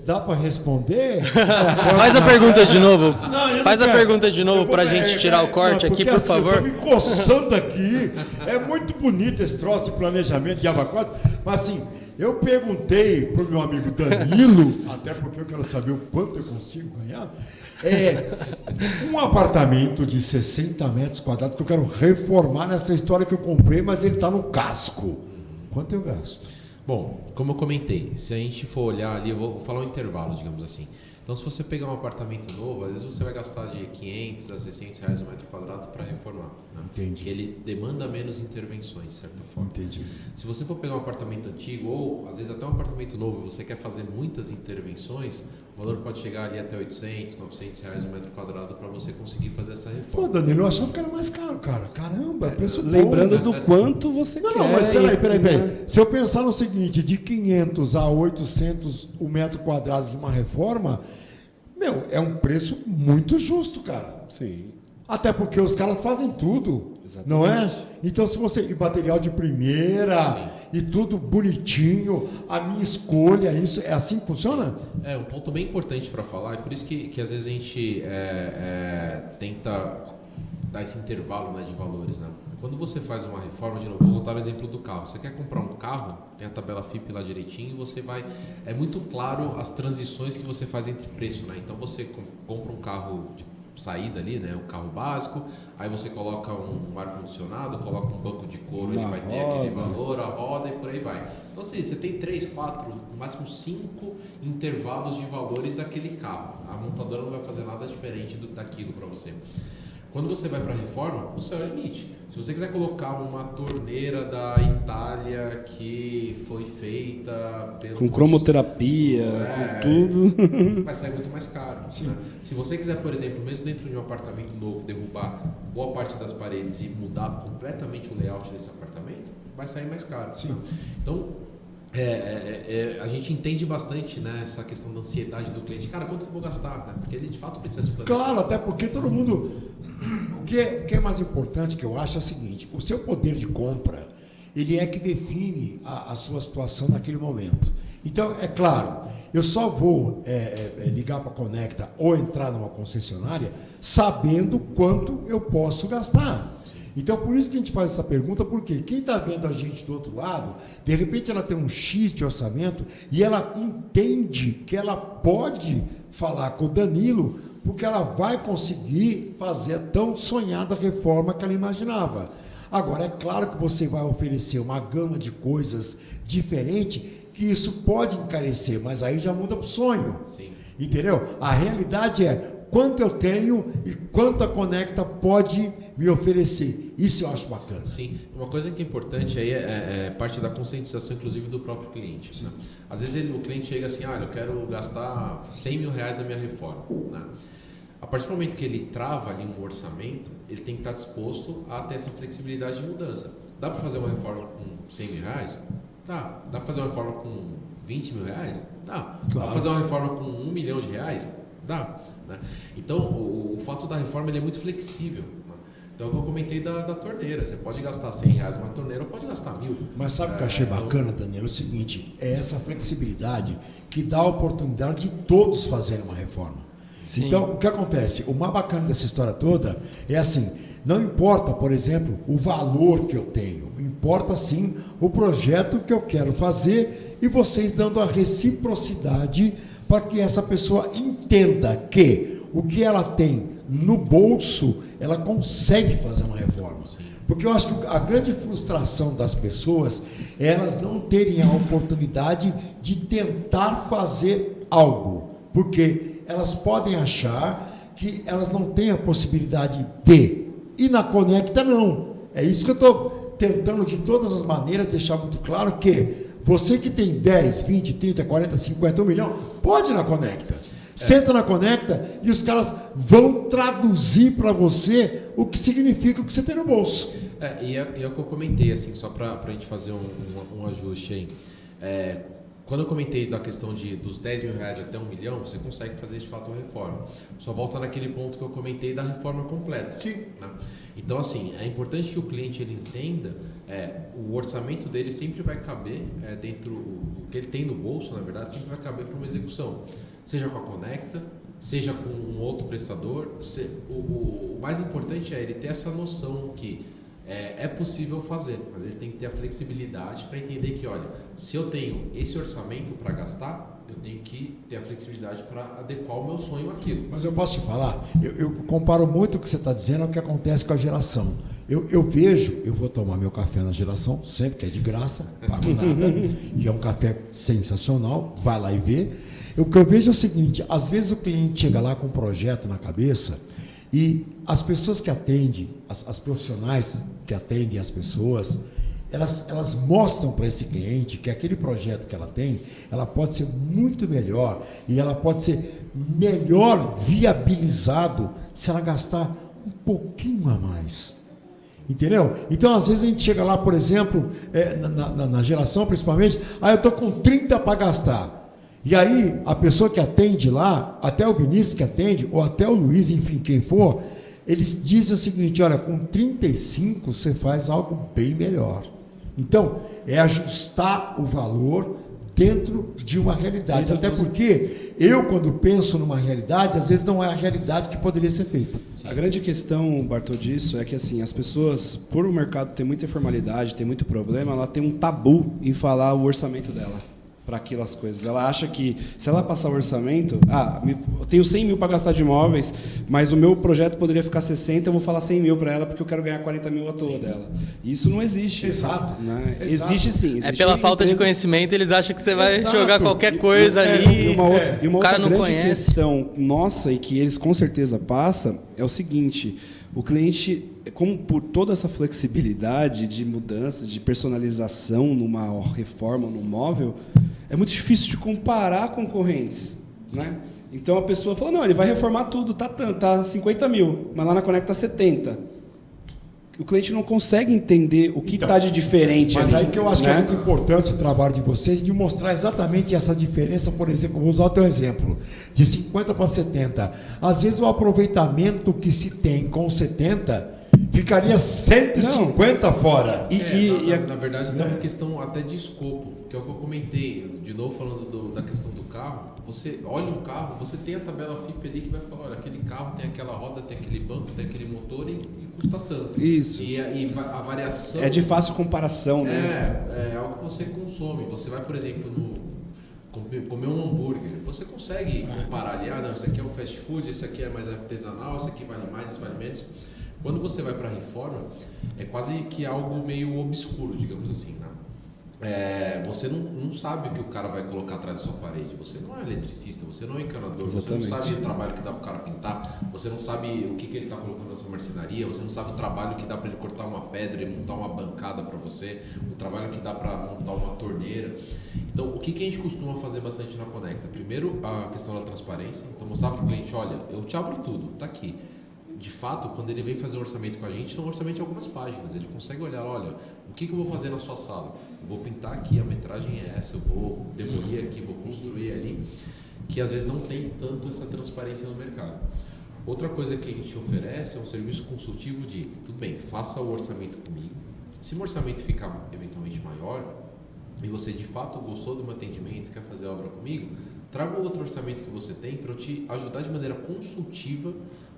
dá para responder? Faz a pergunta de novo. Faz a pergunta de novo para a gente tirar o corte aqui, por favor. Eu tô me coçando aqui. É muito bonito esse troço de planejamento de abacate, mas assim, eu perguntei para o meu amigo Danilo, até porque eu quero saber o quanto eu consigo ganhar, um apartamento de 60 metros quadrados que eu quero reformar nessa história que eu comprei, mas ele está no casco. Quanto eu gasto? Bom, como eu comentei, se a gente for olhar ali, eu vou falar um intervalo, digamos assim. Então, se você pegar um apartamento novo, às vezes você vai gastar de 500 a 600 reais o metro quadrado para reformar. Né? Entendi. Porque ele demanda menos intervenções, de certa forma. Entendi. Se você for pegar um apartamento antigo, ou às vezes até um apartamento novo, você quer fazer muitas intervenções, o valor pode chegar ali até 800, 900 reais o metro quadrado para você conseguir fazer essa reforma. Pô, Danilo, eu achava que era mais caro, cara. Caramba, preço bom. Lembrando do quanto você quer. Não, mas peraí. Se eu pensar no seguinte, de 500 a 800 o metro quadrado de uma reforma, é um preço muito justo, cara. Sim. Até porque os caras fazem tudo, exatamente. Não é? Então, se você... E material de primeira, sim. E tudo bonitinho, a minha escolha, isso é assim que funciona? É um ponto bem importante para falar, é por isso que às vezes a gente tenta dar esse intervalo, né, de valores, né? Quando você faz uma reforma, de novo, vou voltar ao exemplo do carro. Você quer comprar um carro, tem a tabela FIP lá direitinho, você vai... É muito claro as transições que você faz entre preço, né? Então você compra um carro de saída ali, né? Um carro básico, aí você coloca um ar-condicionado, coloca um banco de couro, ele vai ter aquele valor, a roda e por aí vai. Então assim, você tem 3, 4, no máximo 5 intervalos de valores daquele carro. A montadora não vai fazer nada diferente daquilo para você. Quando você vai para a reforma, o céu é o limite. Se você quiser colocar uma torneira da Itália que foi feita com cromoterapia, com tudo, vai sair muito mais caro. Né? Se você quiser, por exemplo, mesmo dentro de um apartamento novo, derrubar boa parte das paredes e mudar completamente o layout desse apartamento, vai sair mais caro. Né? Então, a gente entende bastante, né, essa questão da ansiedade do cliente. Cara, quanto eu vou gastar? Né? Porque ele de fato precisa se planejar. Claro, até porque todo mundo... O que é mais importante que eu acho é o seguinte: o seu poder de compra, ele é que define a sua situação naquele momento. Então, é claro, eu só vou ligar para a Conecta ou entrar numa concessionária sabendo quanto eu posso gastar. Então, por isso que a gente faz essa pergunta, porque quem está vendo a gente do outro lado, de repente ela tem um X de orçamento e ela entende que ela pode falar com o Danilo, porque ela vai conseguir fazer a tão sonhada reforma que ela imaginava. Agora, é claro que você vai oferecer uma gama de coisas diferente, que isso pode encarecer, mas aí já muda para o sonho. Sim. Entendeu? A realidade é quanto eu tenho e quanto a Conecta pode me oferecer. Isso eu acho bacana. Sim. Uma coisa que é importante aí é parte da conscientização, inclusive, do próprio cliente. Né? Às vezes o cliente chega assim, eu quero gastar 100 mil reais na minha reforma. Né? A partir do momento que ele trava ali um orçamento, ele tem que estar disposto a ter essa flexibilidade de mudança. Dá para fazer uma reforma com 100 mil reais? Dá. Dá para fazer uma reforma com 20 mil reais? Dá. Claro. Dá para fazer uma reforma com 1 milhão de reais? Dá. Né? Então, o fato da reforma ele é muito flexível. Né? Então, é o que eu comentei da torneira. Você pode gastar 100 reais numa torneira ou pode gastar 1.000. Mas sabe o que eu achei bacana, Danilo? É o seguinte, é essa flexibilidade que dá a oportunidade de todos fazerem uma reforma. Sim. Então, o que acontece? O mais bacana dessa história toda é assim, não importa, por exemplo, o valor que eu tenho, importa sim o projeto que eu quero fazer e vocês dando a reciprocidade para que essa pessoa entenda que o que ela tem no bolso, ela consegue fazer uma reforma. Porque eu acho que a grande frustração das pessoas é elas não terem a oportunidade de tentar fazer algo. Porque elas podem achar que elas não têm a possibilidade de. E na Conecta não. É isso que eu estou tentando de todas as maneiras deixar muito claro que você que tem 10, 20, 30, 40, 50, 1 milhão, pode ir na Conecta. Senta na Conecta e os caras vão traduzir para você o que significa o que você tem no bolso. E é o que eu comentei, assim, só para a gente fazer um ajuste aí. Quando eu comentei da questão dos 10 mil reais até 1 milhão, você consegue fazer de fato uma reforma. Só volta naquele ponto que eu comentei da reforma completa. Sim. Né? Então, assim, é importante que o cliente ele entenda, o orçamento dele sempre vai caber dentro, o que ele tem no bolso, na verdade, sempre vai caber para uma execução. Seja com a Conecta, seja com um outro prestador. O mais importante é ele ter essa noção que é possível fazer, mas ele tem que ter a flexibilidade para entender que, olha, se eu tenho esse orçamento para gastar, eu tenho que ter a flexibilidade para adequar o meu sonho àquilo. Mas eu posso te falar, eu comparo muito o que você está dizendo ao que acontece com a geração. Eu vejo, eu vou tomar meu café na geração, sempre que é de graça, pago nada, e é um café sensacional, vai lá e vê. O que eu vejo é o seguinte, às vezes o cliente chega lá com um projeto na cabeça e as pessoas que atendem, as profissionais que atendem as pessoas, elas mostram para esse cliente que aquele projeto que ela tem, ela pode ser muito melhor e ela pode ser melhor viabilizado se ela gastar um pouquinho a mais. Entendeu? Então, às vezes a gente chega lá, por exemplo, na geração principalmente, eu estou com 30 para gastar. E aí, a pessoa que atende lá, até o Vinícius que atende, ou até o Luiz, enfim, quem for, eles dizem o seguinte, olha, com 35 você faz algo bem melhor. Então, é ajustar o valor dentro de uma realidade. Até porque eu, quando penso numa realidade, às vezes não é a realidade que poderia ser feita. A grande questão, Bartô, disso é que assim, as pessoas, por o mercado ter muita informalidade, ter muito problema, ela tem um tabu em falar o orçamento dela para aquelas coisas. Ela acha que, se ela passar o orçamento, eu tenho 100 mil para gastar de imóveis, mas o meu projeto poderia ficar 60, eu vou falar 100 mil para ela porque eu quero ganhar 40 mil à toa dela. Isso não existe. Exato. Né? Exato. Existe sim. Existe pela falta de conhecimento, eles acham que você vai jogar qualquer coisa ali. E uma o cara outra não grande conhece. questão nossa, e que eles com certeza passam, é o seguinte: O cliente, como por toda essa flexibilidade de mudança, de personalização numa reforma, num móvel, é muito difícil de comparar concorrentes, né? Então a pessoa fala, não, ele vai reformar tudo, tá 50 mil, mas lá na Conecta tá 70. O cliente não consegue entender o que está de diferente. Mas ali, aí que eu acho que é muito importante o trabalho de vocês de mostrar exatamente essa diferença. Por exemplo, vou usar o teu exemplo, de 50 para 70. Às vezes o aproveitamento que se tem com 70 ficaria 150 fora. Na verdade, tem uma questão até de escopo, que é o que eu comentei. De novo, falando da questão do carro, você olha um carro, você tem a tabela FIP ali que vai falar, olha, aquele carro tem aquela roda, tem aquele banco, tem aquele motor e custa tanto. Isso. E a variação... É de fácil comparação, né? É algo que você consome. Você vai, por exemplo, comer um hambúrguer, você consegue comparar ali, não, esse aqui é um fast food, esse aqui é mais artesanal, esse aqui vale mais, esse vale menos. Quando você vai para a reforma, é quase que algo meio obscuro, digamos assim, né? Você não sabe o que o cara vai colocar atrás da sua parede. Você não é eletricista, você não é encanador, você não sabe o trabalho que dá para o cara pintar, você não sabe o que ele está colocando na sua marcenaria, você não sabe o trabalho que dá para ele cortar uma pedra e montar uma bancada para você, o trabalho que dá para montar uma torneira. Então, o que a gente costuma fazer bastante na Conecta? Primeiro, a questão da transparência. Então, mostrar para o cliente, olha, eu te abro tudo, tá aqui. De fato, quando ele vem fazer um orçamento com a gente, são um orçamento de algumas páginas. Ele consegue olhar, olha, o que eu vou fazer na sua sala? Eu vou pintar aqui, a metragem é essa, eu vou demolir aqui, vou construir ali, que às vezes não tem tanto essa transparência no mercado. Outra coisa que a gente oferece é um serviço consultivo de, tudo bem, faça o orçamento comigo. Se o orçamento ficar eventualmente maior, e você de fato gostou do meu atendimento, quer fazer a obra comigo, traga o outro orçamento que você tem para eu te ajudar de maneira consultiva,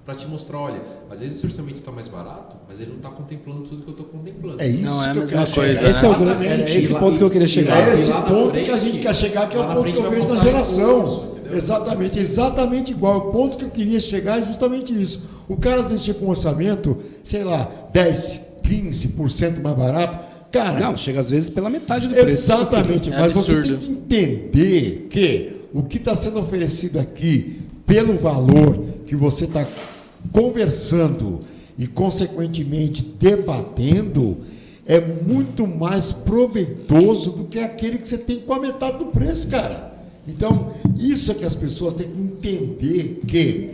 para te mostrar, olha, às vezes esse orçamento está mais barato, mas ele não está contemplando tudo que eu estou contemplando. É isso não é a que eu mesma quero coisa, chegar. Esse é esse ponto que eu queria chegar. É esse ponto que a gente quer chegar, que é o ponto que eu vejo na geração. Curso, exatamente igual. O ponto que eu queria chegar é justamente isso. O cara às vezes chega com um orçamento, sei lá, 10, 15% mais barato. Cara, não, chega às vezes pela metade do preço. Exatamente, mas absurdo. você tem que entender que o que está sendo oferecido aqui, pelo valor que você está conversando e, consequentemente, debatendo, é muito mais proveitoso do que aquele que você tem com a metade do preço, cara. Então, isso é que as pessoas têm que entender, que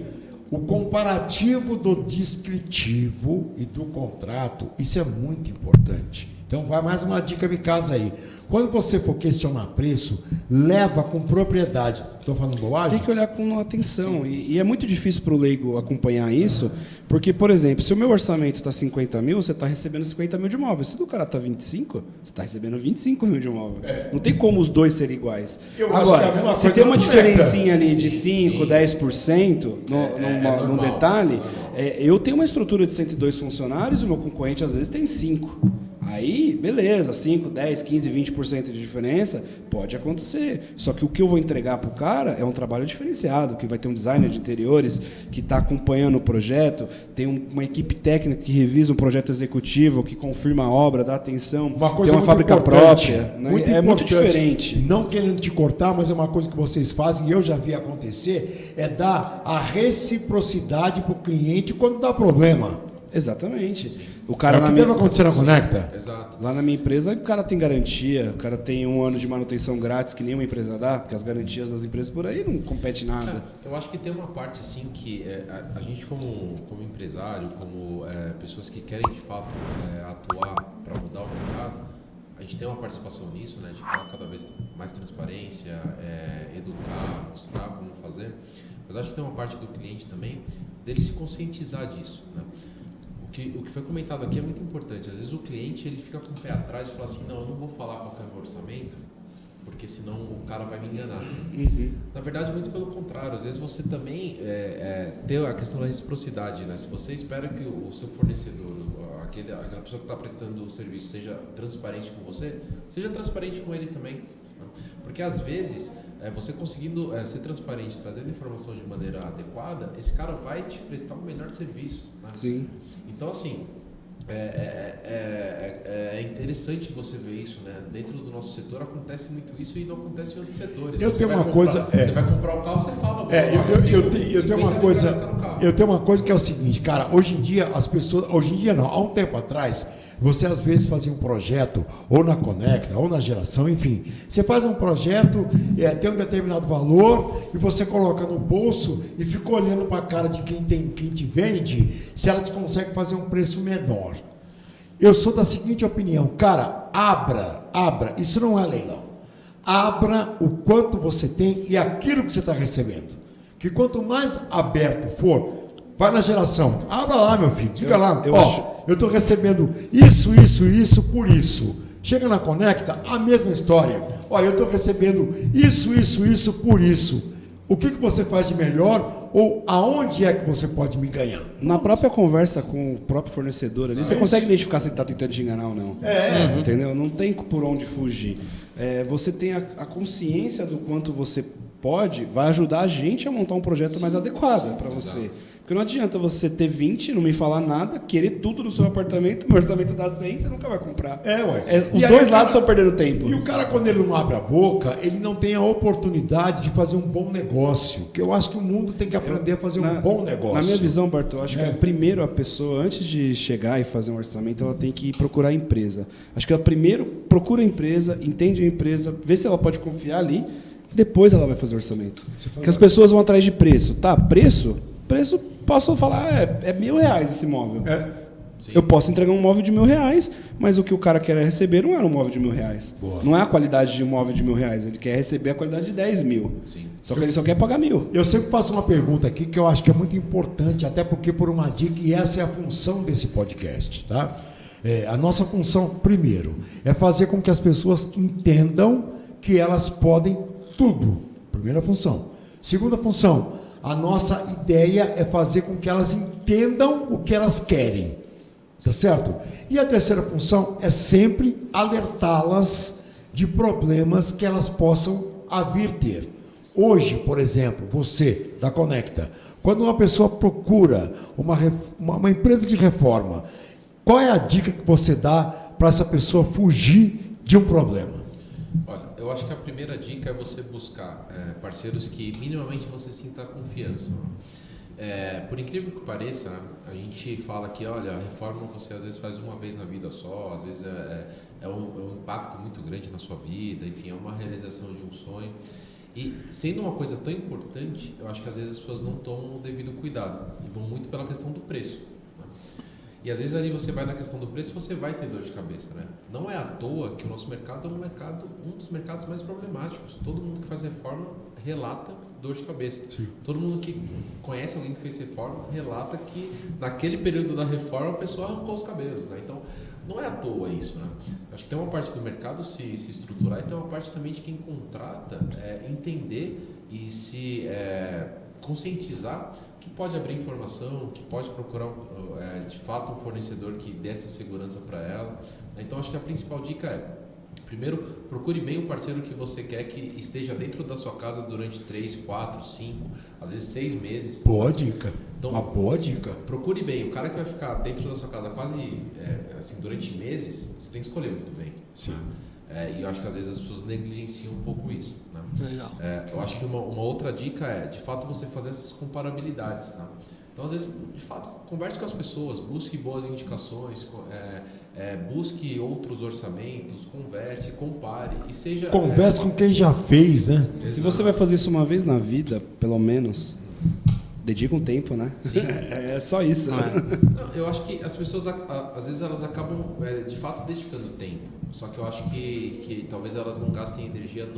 o comparativo do descritivo e do contrato, isso é muito importante. Então, vai mais uma dica de casa aí. Quando você for questionar preço, leva com propriedade. Estou falando bobagem? Tem que olhar com atenção. E é muito difícil para o leigo acompanhar isso, porque, por exemplo, se o meu orçamento está 50 mil, você está recebendo 50 mil de imóvel. Se do cara está 25, você está recebendo 25 mil de imóvel. Não tem como os dois serem iguais. Agora, se tem uma diferencinha ali de 5%, 10% no detalhe, eu tenho uma estrutura de 102 funcionários e o meu concorrente às vezes tem 5. Aí, beleza, 5, 10, 15, 20% de diferença, pode acontecer. Só que o que eu vou entregar para o cara é um trabalho diferenciado, que vai ter um designer de interiores que está acompanhando o projeto, tem uma equipe técnica que revisa um projeto executivo, que confirma a obra, dá atenção, tem uma fábrica própria. Né? Muito diferente. Não querendo te cortar, mas é uma coisa que vocês fazem, e eu já vi acontecer, é dar a reciprocidade para o cliente quando dá problema. Exatamente. O cara deve acontecer na Conecta. Exato. Lá na minha empresa, o cara tem garantia, o cara tem 1 ano de manutenção grátis que nenhuma empresa dá, porque as garantias das empresas por aí não competem nada. Eu acho que tem uma parte assim que a gente como empresário, como pessoas que querem de fato atuar para mudar o mercado, a gente tem uma participação nisso, né, de dar cada vez mais transparência, educar, mostrar como fazer. Mas acho que tem uma parte do cliente também dele se conscientizar disso, né? O que foi comentado aqui é muito importante. Às vezes o cliente ele fica com o pé atrás e fala assim, não, eu não vou falar qual que é o meu orçamento, porque senão o cara vai me enganar. Uhum. Na verdade, muito pelo contrário. Às vezes você também tem a questão da reciprocidade, né? Se você espera que o seu fornecedor, aquela pessoa que está prestando o serviço seja transparente com você, seja transparente com ele também. Né? Porque às vezes, você conseguindo ser transparente, trazendo informação de maneira adequada, esse cara vai te prestar um melhor serviço. Né? Sim. Então, assim, é interessante você ver isso, né? Dentro do nosso setor acontece muito isso e não acontece em outros setores. Eu Você tenho vai uma comprar- coisa, Você vai comprar o carro, você fala. Eu tenho uma coisa que é o seguinte, cara, hoje em dia não, há um tempo atrás, você às vezes fazia um projeto, ou na Conecta, ou na Geração, enfim, você faz um projeto, tem um determinado valor, e você coloca no bolso e fica olhando para a cara de quem te vende, se ela te consegue fazer um preço menor. Eu sou da seguinte opinião, cara, abra, isso não é leilão. Abra o quanto você tem e aquilo que você está recebendo. Que quanto mais aberto for, vai na Geração, abra lá, meu filho, diga lá, eu estou recebendo isso por isso. Chega na Conecta, a mesma história. Ó, eu estou recebendo isso por isso. O que você faz de melhor ou aonde é que você pode me ganhar? Na própria conversa com o próprio fornecedor ali, você consegue identificar se ele está tentando te enganar ou não. Entendeu? Não tem por onde fugir. Você tem a consciência do quanto você pode, vai ajudar a gente a montar um projeto mais adequado para você. Porque não adianta você ter 20, não me falar nada, querer tudo no seu apartamento, meu orçamento dá 100, você nunca vai comprar. Os dois lados estão perdendo tempo. E o cara, quando ele não abre a boca, ele não tem a oportunidade de fazer um bom negócio. Que eu acho que o mundo tem que aprender a fazer um bom negócio. Na minha visão, Bartô, acho que primeiro a pessoa, antes de chegar e fazer um orçamento, ela tem que procurar a empresa. Acho que ela primeiro procura a empresa, entende a empresa, vê se ela pode confiar ali, depois ela vai fazer o orçamento. Porque as pessoas vão atrás de preço. Tá, preço, posso falar, é R$1.000 esse móvel. Eu posso entregar um móvel de R$1.000, mas o que o cara quer receber não era um móvel de R$1.000. Não é a qualidade de um móvel de R$1.000, ele quer receber a qualidade de 10 mil. Só que ele só quer pagar 1.000. Eu sempre faço uma pergunta aqui que eu acho que é muito importante, até porque por uma dica, e essa é a função desse podcast, tá? A nossa função, primeiro, é fazer com que as pessoas entendam que elas podem tudo. Primeira função. Segunda função, a nossa ideia é fazer com que elas entendam o que elas querem. Tá certo? E a terceira função é sempre alertá-las de problemas que elas possam vir ter. Hoje, por exemplo, você da Conecta, quando uma pessoa procura uma empresa de reforma, qual é a dica que você dá para essa pessoa fugir de um problema? Olha, eu acho que a primeira dica é você buscar parceiros que minimamente você sinta confiança. Por incrível que pareça, né, a gente fala que, olha, a reforma você às vezes faz uma vez na vida só, às vezes é um impacto muito grande na sua vida, enfim, é uma realização de um sonho. E sendo uma coisa tão importante, eu acho que às vezes as pessoas não tomam o devido cuidado e vão muito pela questão do preço. Né? E às vezes ali você vai na questão do preço, você vai ter dor de cabeça, né? Não é à toa que o nosso mercado é um dos mercados mais problemáticos. Todo mundo que faz reforma relata dor de cabeça. Sim. Todo mundo que conhece alguém que fez reforma relata que naquele período da reforma a pessoa arrancou os cabelos, né? Então, não é à toa isso, né? Acho que tem uma parte do mercado se estruturar e tem uma parte também de quem contrata entender e se conscientizar que pode abrir informação, que pode procurar de fato um fornecedor que dê essa segurança para ela. Então, acho que a principal dica primeiro, procure bem o parceiro que você quer que esteja dentro da sua casa durante 3, 4, 5, às vezes 6 meses. Boa dica. Então, uma boa dica. Procure bem. O cara que vai ficar dentro da sua casa quase assim, durante meses, você tem que escolher muito bem. Sim. E eu acho que às vezes as pessoas negligenciam um pouco isso. Né? Legal. Eu acho que uma outra dica de fato, você fazer essas comparabilidades. Tá? Então, às vezes, de fato, converse com as pessoas, busque boas indicações, busque outros orçamentos, converse, compare e seja... Converse com quem já fez, né? Se você vai fazer isso uma vez na vida, pelo menos, dedica um tempo, né? Sim. É só isso. Não, eu acho que as pessoas, às vezes, elas acabam, de fato, dedicando tempo. Só que eu acho que talvez elas não gastem energia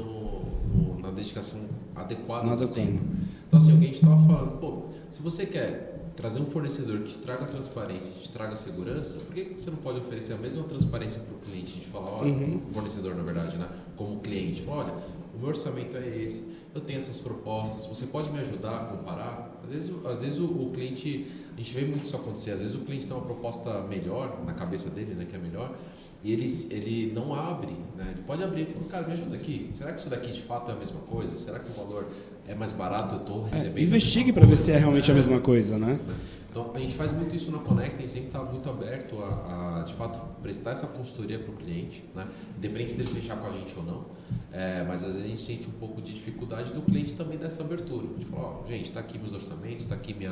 na dedicação adequada do tempo. Então, assim, o que a gente estava falando, se você quer trazer um fornecedor que te traga transparência, que te traga segurança, por que você não pode oferecer a mesma transparência para o cliente? De falar, olha, o fornecedor, na verdade, né? Como cliente, fala, olha, o meu orçamento é esse, eu tenho essas propostas, você pode me ajudar a comparar? Às vezes o cliente, a gente vê muito isso acontecer, às vezes o cliente tem uma proposta melhor na cabeça dele, né, que é melhor, e ele não abre, né? Ele pode abrir e falar, cara, me ajuda aqui, será que isso daqui de fato é a mesma coisa? Será que o valor é mais barato, eu estou recebendo? Investigue para ver se é realmente a mesma coisa, né? Então, a gente faz muito isso na Conecta, a gente sempre está muito aberto a, de fato, prestar essa consultoria para o cliente, né? Independente dele fechar com a gente ou não, mas às vezes a gente sente um pouco de dificuldade do cliente também dessa abertura. A gente fala, gente, está aqui meus orçamentos, está aqui meu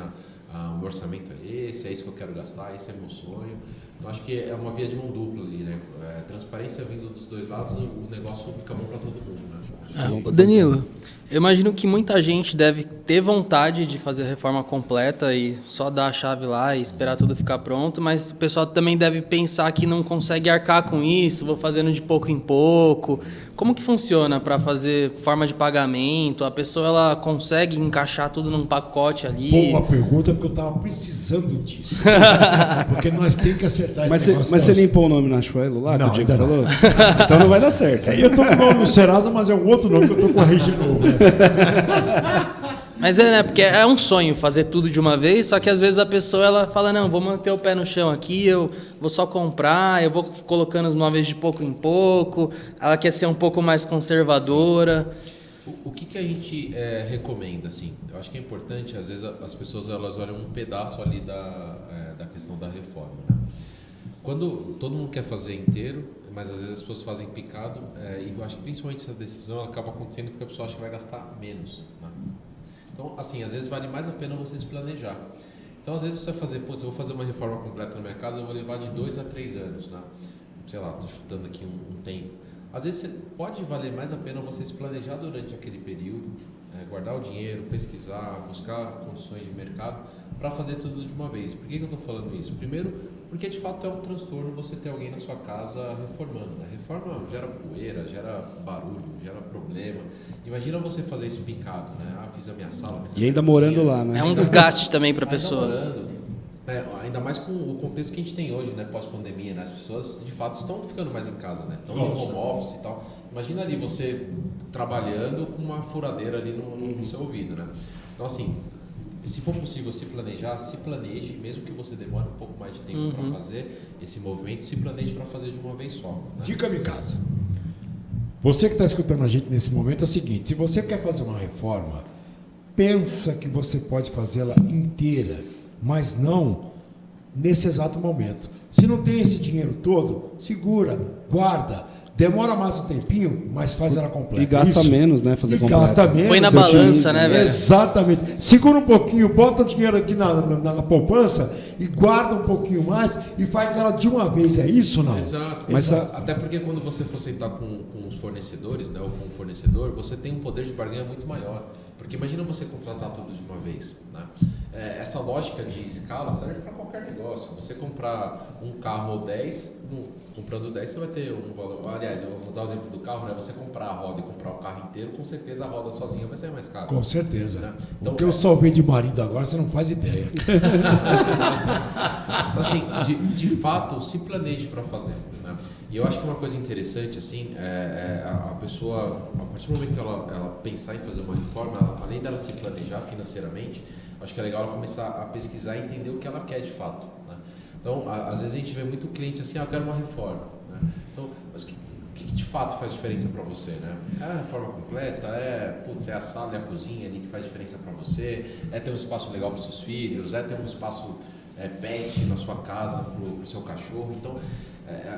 orçamento é isso que eu quero gastar, esse é meu sonho. Então, acho que é uma via de mão dupla ali, né? Transparência vindo dos dois lados, o negócio fica bom para todo mundo, né? Danilo, eu imagino que muita gente deve ter vontade de fazer a reforma completa e só dar a chave lá e esperar tudo ficar pronto, mas o pessoal também deve pensar que não consegue arcar com isso, vou fazendo de pouco em pouco. Como que funciona para fazer forma de pagamento? A pessoa ela consegue encaixar tudo num pacote ali? Boa pergunta, porque eu estava precisando disso. Porque nós temos que acertar esse negócio. Mas você limpou o nome na Chuelo lá? Não, que o Diego ainda falou? Então não vai dar certo. Eu estou com o nome no Serasa, mas é um outro nome que eu estou com a RG novo. Né? Mas né? Porque é um sonho fazer tudo de uma vez, só que às vezes a pessoa ela fala, não, vou manter o pé no chão aqui, eu vou só comprar, eu vou colocando os móveis de pouco em pouco, ela quer ser um pouco mais conservadora. O que a gente recomenda, assim? Eu acho que é importante, às vezes as pessoas elas olham um pedaço ali da questão da reforma, né? Quando todo mundo quer fazer inteiro, mas às vezes as pessoas fazem picado, e eu acho que principalmente essa decisão ela acaba acontecendo porque a pessoa acha que vai gastar menos, né? Então, assim, às vezes vale mais a pena você se planejar. Então, às vezes você vai fazer, eu vou fazer uma reforma completa na minha casa, eu vou levar de 2 a 3 anos, né? Sei lá, estou chutando aqui um tempo. Às vezes pode valer mais a pena você se planejar durante aquele período, guardar o dinheiro, pesquisar, buscar condições de mercado para fazer tudo de uma vez. Por que eu estou falando isso? Primeiro, porque de fato é um transtorno você ter alguém na sua casa reformando, né? Reforma gera poeira, gera barulho, gera problema. Imagina você fazer isso picado, né? Fiz a minha sala. E ainda morando lá, né? É um desgaste também para a pessoa. Morando, ainda mais com o contexto que a gente tem hoje, né? Pós-pandemia, né? As pessoas de fato estão ficando mais em casa, né? Estão no home office e tal. Imagina ali você trabalhando com uma furadeira ali no seu ouvido, né? Então, assim, se for possível se planejar, se planeje, mesmo que você demore um pouco mais de tempo para fazer esse movimento, se planeje para fazer de uma vez só. Né? Dica de casa. Você que está escutando a gente nesse momento é o seguinte: se você quer fazer uma reforma, pensa que você pode fazê-la inteira, mas não nesse exato momento. Se não tem esse dinheiro todo, segura, guarda. Demora mais um tempinho, mas faz ela completa. E gasta menos, né? Fazer completa. Gasta menos. Põe na balança, né, velho? Exatamente. Segura um pouquinho, bota o dinheiro aqui na poupança e guarda um pouquinho mais e faz ela de uma vez. É isso, não? Exato. Mas até porque quando você for sentar com os fornecedores, né, ou com o fornecedor, você tem um poder de barganha muito maior. Porque imagina você contratar tudo de uma vez, né? Essa lógica de escala serve para qualquer negócio. Você comprar um carro ou 10, comprando 10 você vai ter um valor. Aliás, eu vou dar o exemplo do carro, né? Você comprar a roda e comprar o carro inteiro, com certeza a roda sozinha vai ser mais cara. Com certeza. Né? Então, o que eu salvei de marido agora, você não faz ideia. Então, assim, de fato, se planeje para fazer. Né? E eu acho que uma coisa interessante, assim, a pessoa, a partir do momento que ela pensar em fazer uma reforma, além dela se planejar financeiramente, acho que é legal ela começar a pesquisar e entender o que ela quer de fato. Né? Então, às vezes a gente vê muito cliente assim, eu quero uma reforma. Né? Então, mas o que de fato faz diferença para você? Né? É a reforma completa? É a sala e a cozinha ali que faz diferença para você? É ter um espaço legal para os seus filhos? É ter um espaço pet na sua casa para o seu cachorro? Então,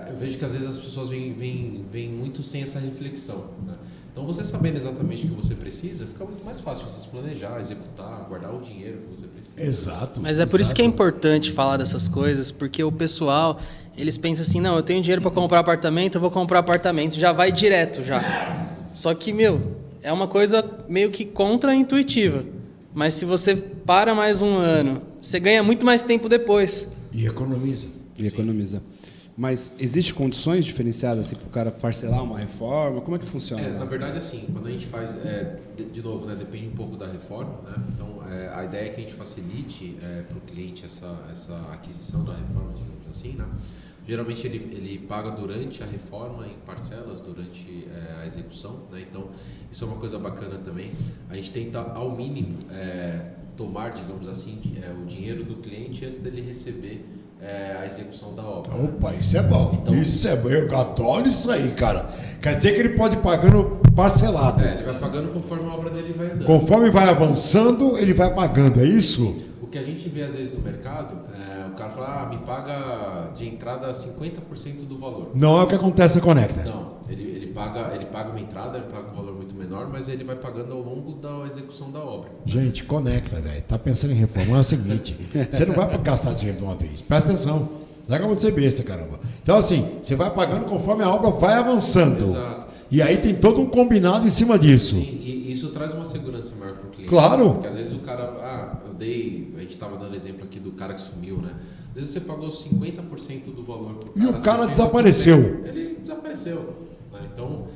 eu vejo que às vezes as pessoas vêm muito sem essa reflexão. Né? Então, você sabendo exatamente o que você precisa, fica muito mais fácil você se planejar, executar, guardar o dinheiro que você precisa. Exato. Mas é por isso que é importante falar dessas coisas, porque o pessoal, eles pensam assim, não, eu tenho dinheiro para comprar apartamento, eu vou comprar apartamento, já vai direto já. Só que, é uma coisa meio que contra-intuitiva. Mas se você para mais um ano, você ganha muito mais tempo depois. E economiza. Mas existe condições diferenciadas assim, para o cara parcelar uma reforma? Como é que funciona? Na verdade, assim, quando a gente faz, de novo, né, depende um pouco da reforma, né? Então, a ideia é que a gente facilite para o cliente essa aquisição da reforma, digamos assim, né? Geralmente ele paga durante a reforma em parcelas, durante a execução, né? Então, isso é uma coisa bacana também. A gente tenta, ao mínimo, tomar, digamos assim, o dinheiro do cliente antes dele receber a execução da obra. Opa, isso é bom. Então, isso é bom. Eu adoro isso aí, cara. Quer dizer que ele pode ir pagando parcelado. Ele vai pagando conforme a obra dele vai andando. Conforme vai avançando, ele vai pagando, é isso? O que a gente vê às vezes no mercado, o cara fala, me paga de entrada 50% do valor. Não é o que acontece na Conecta. Não, ele paga uma entrada, ele paga um valor muito menor, mas ele vai pagando ao longo da execução da obra. Gente, Conecta, velho. Tá pensando em reforma, é o seguinte, você não vai gastar dinheiro de uma vez. Presta atenção. Não acabou de ser besta, caramba. Então, assim, você vai pagando conforme a obra vai avançando. Exato. E aí tem todo um combinado em cima disso. Sim, e isso traz uma segurança maior para o cliente. Claro. Porque às vezes o cara, a gente estava dando exemplo aqui do cara que sumiu, né? Às vezes você pagou 50% do valor pro cara. E o cara 60%, desapareceu. Ele desapareceu. Né? Então,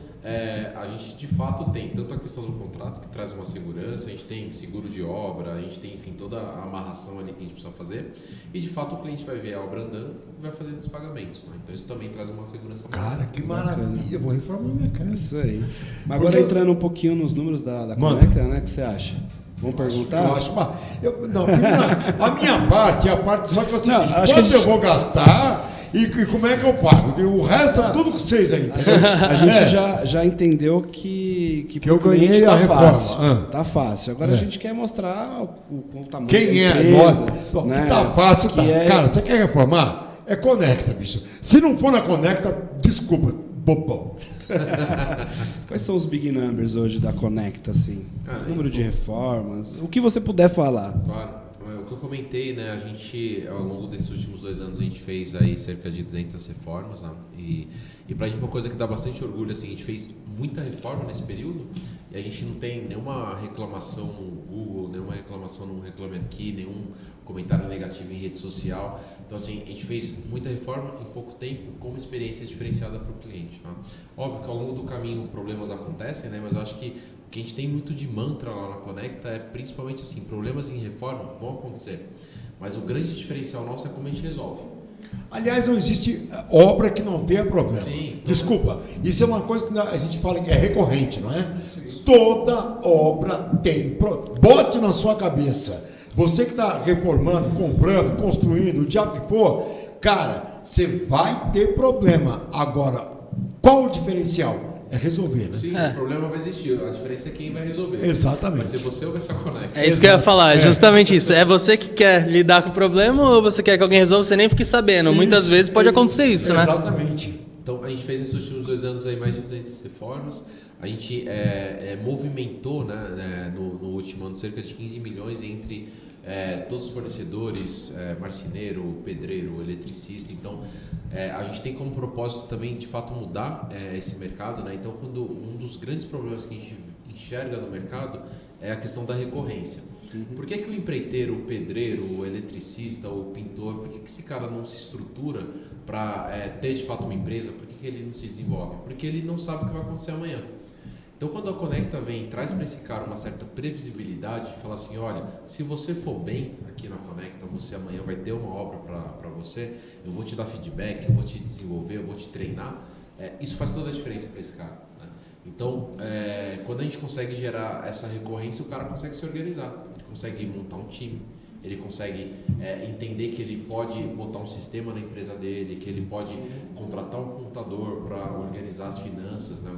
a gente de fato tem tanto a questão do contrato que traz uma segurança, a gente tem seguro de obra, a gente tem, enfim, toda a amarração ali que a gente precisa fazer. E de fato o cliente vai ver a obra andando e vai fazendo os pagamentos. Né? Então isso também traz uma segurança. Cara, que maravilha. Vou reformar minha casa. Isso aí. Mas agora entrando um pouquinho nos números da Manda. Conecta, né? O que você acha? Vamos perguntar? Eu acho não, a minha parte é a parte só que eu sei Não, acho que quanto eu vou gastar e como é que eu pago. O resto é tudo com vocês aí. A gente já entendeu que eu pro cliente ganhei a tá reforma. fácil. Tá fácil. Agora a gente quer mostrar o tamanho Quem da é empresa, nós? né? Que tá fácil, Que tá. é- Cara, você quer reformar? É Conecta, bicho. Se não for na Conecta, desculpa, bobão. Quais são os big numbers hoje da Conecta, assim? Cara, Número de reformas, o que você puder falar. Claro. O que eu comentei, né? A gente, ao longo desses últimos 2 anos, a gente fez aí cerca de 200 reformas, né? E pra gente uma coisa que dá bastante orgulho, assim, a gente fez muita reforma nesse período e a gente não tem nenhuma reclamação no Google, nenhuma reclamação no Reclame Aqui, nenhum comentário negativo em rede social. Então, assim, a gente fez muita reforma em pouco tempo com uma experiência diferenciada para o cliente. Tá? Óbvio que ao longo do caminho problemas acontecem, né? Mas eu acho que o que a gente tem muito de mantra lá na Conecta é principalmente assim, problemas em reforma vão acontecer, mas o grande diferencial nosso é como a gente resolve. Aliás, não existe obra que não tenha problema. Sim. Desculpa, isso é uma coisa que a gente fala que é recorrente, não é? Toda obra tem problema. Bote na sua cabeça. Você que está reformando, comprando, construindo, o diabo que for, cara, você vai ter problema. Agora, qual o diferencial? É resolver, né? Sim, o problema vai existir, a diferença é quem vai resolver. Exatamente. Vai ser você ou vai ser a Conecta. É isso que eu ia falar, justamente isso. É você que quer lidar com o problema ou você quer que alguém resolva, você nem fique sabendo. Muitas vezes pode acontecer isso, né? Exatamente. Então, a gente fez nesses últimos 2 anos aí mais de 200 reformas. A gente movimentou, né, no último ano cerca de 15 milhões entre todos os fornecedores, marceneiro, pedreiro, eletricista. Então, a gente tem como propósito também, de fato, mudar esse mercado. Né? Então, quando um dos grandes problemas que a gente enxerga no mercado é a questão da recorrência. Por que o empreiteiro, o pedreiro, o eletricista, o pintor, por que esse cara não se estrutura para ter de fato uma empresa? Por que ele não se desenvolve? Porque ele não sabe o que vai acontecer amanhã. Então, quando a Conecta vem e traz para esse cara uma certa previsibilidade, fala assim, olha, se você for bem aqui na Conecta, você amanhã vai ter uma obra para você, eu vou te dar feedback, eu vou te desenvolver, eu vou te treinar, isso faz toda a diferença para esse cara. Né? Então, quando a gente consegue gerar essa recorrência, o cara consegue se organizar, ele consegue montar um time, ele consegue entender que ele pode botar um sistema na empresa dele, que ele pode contratar um contador para organizar as finanças, né?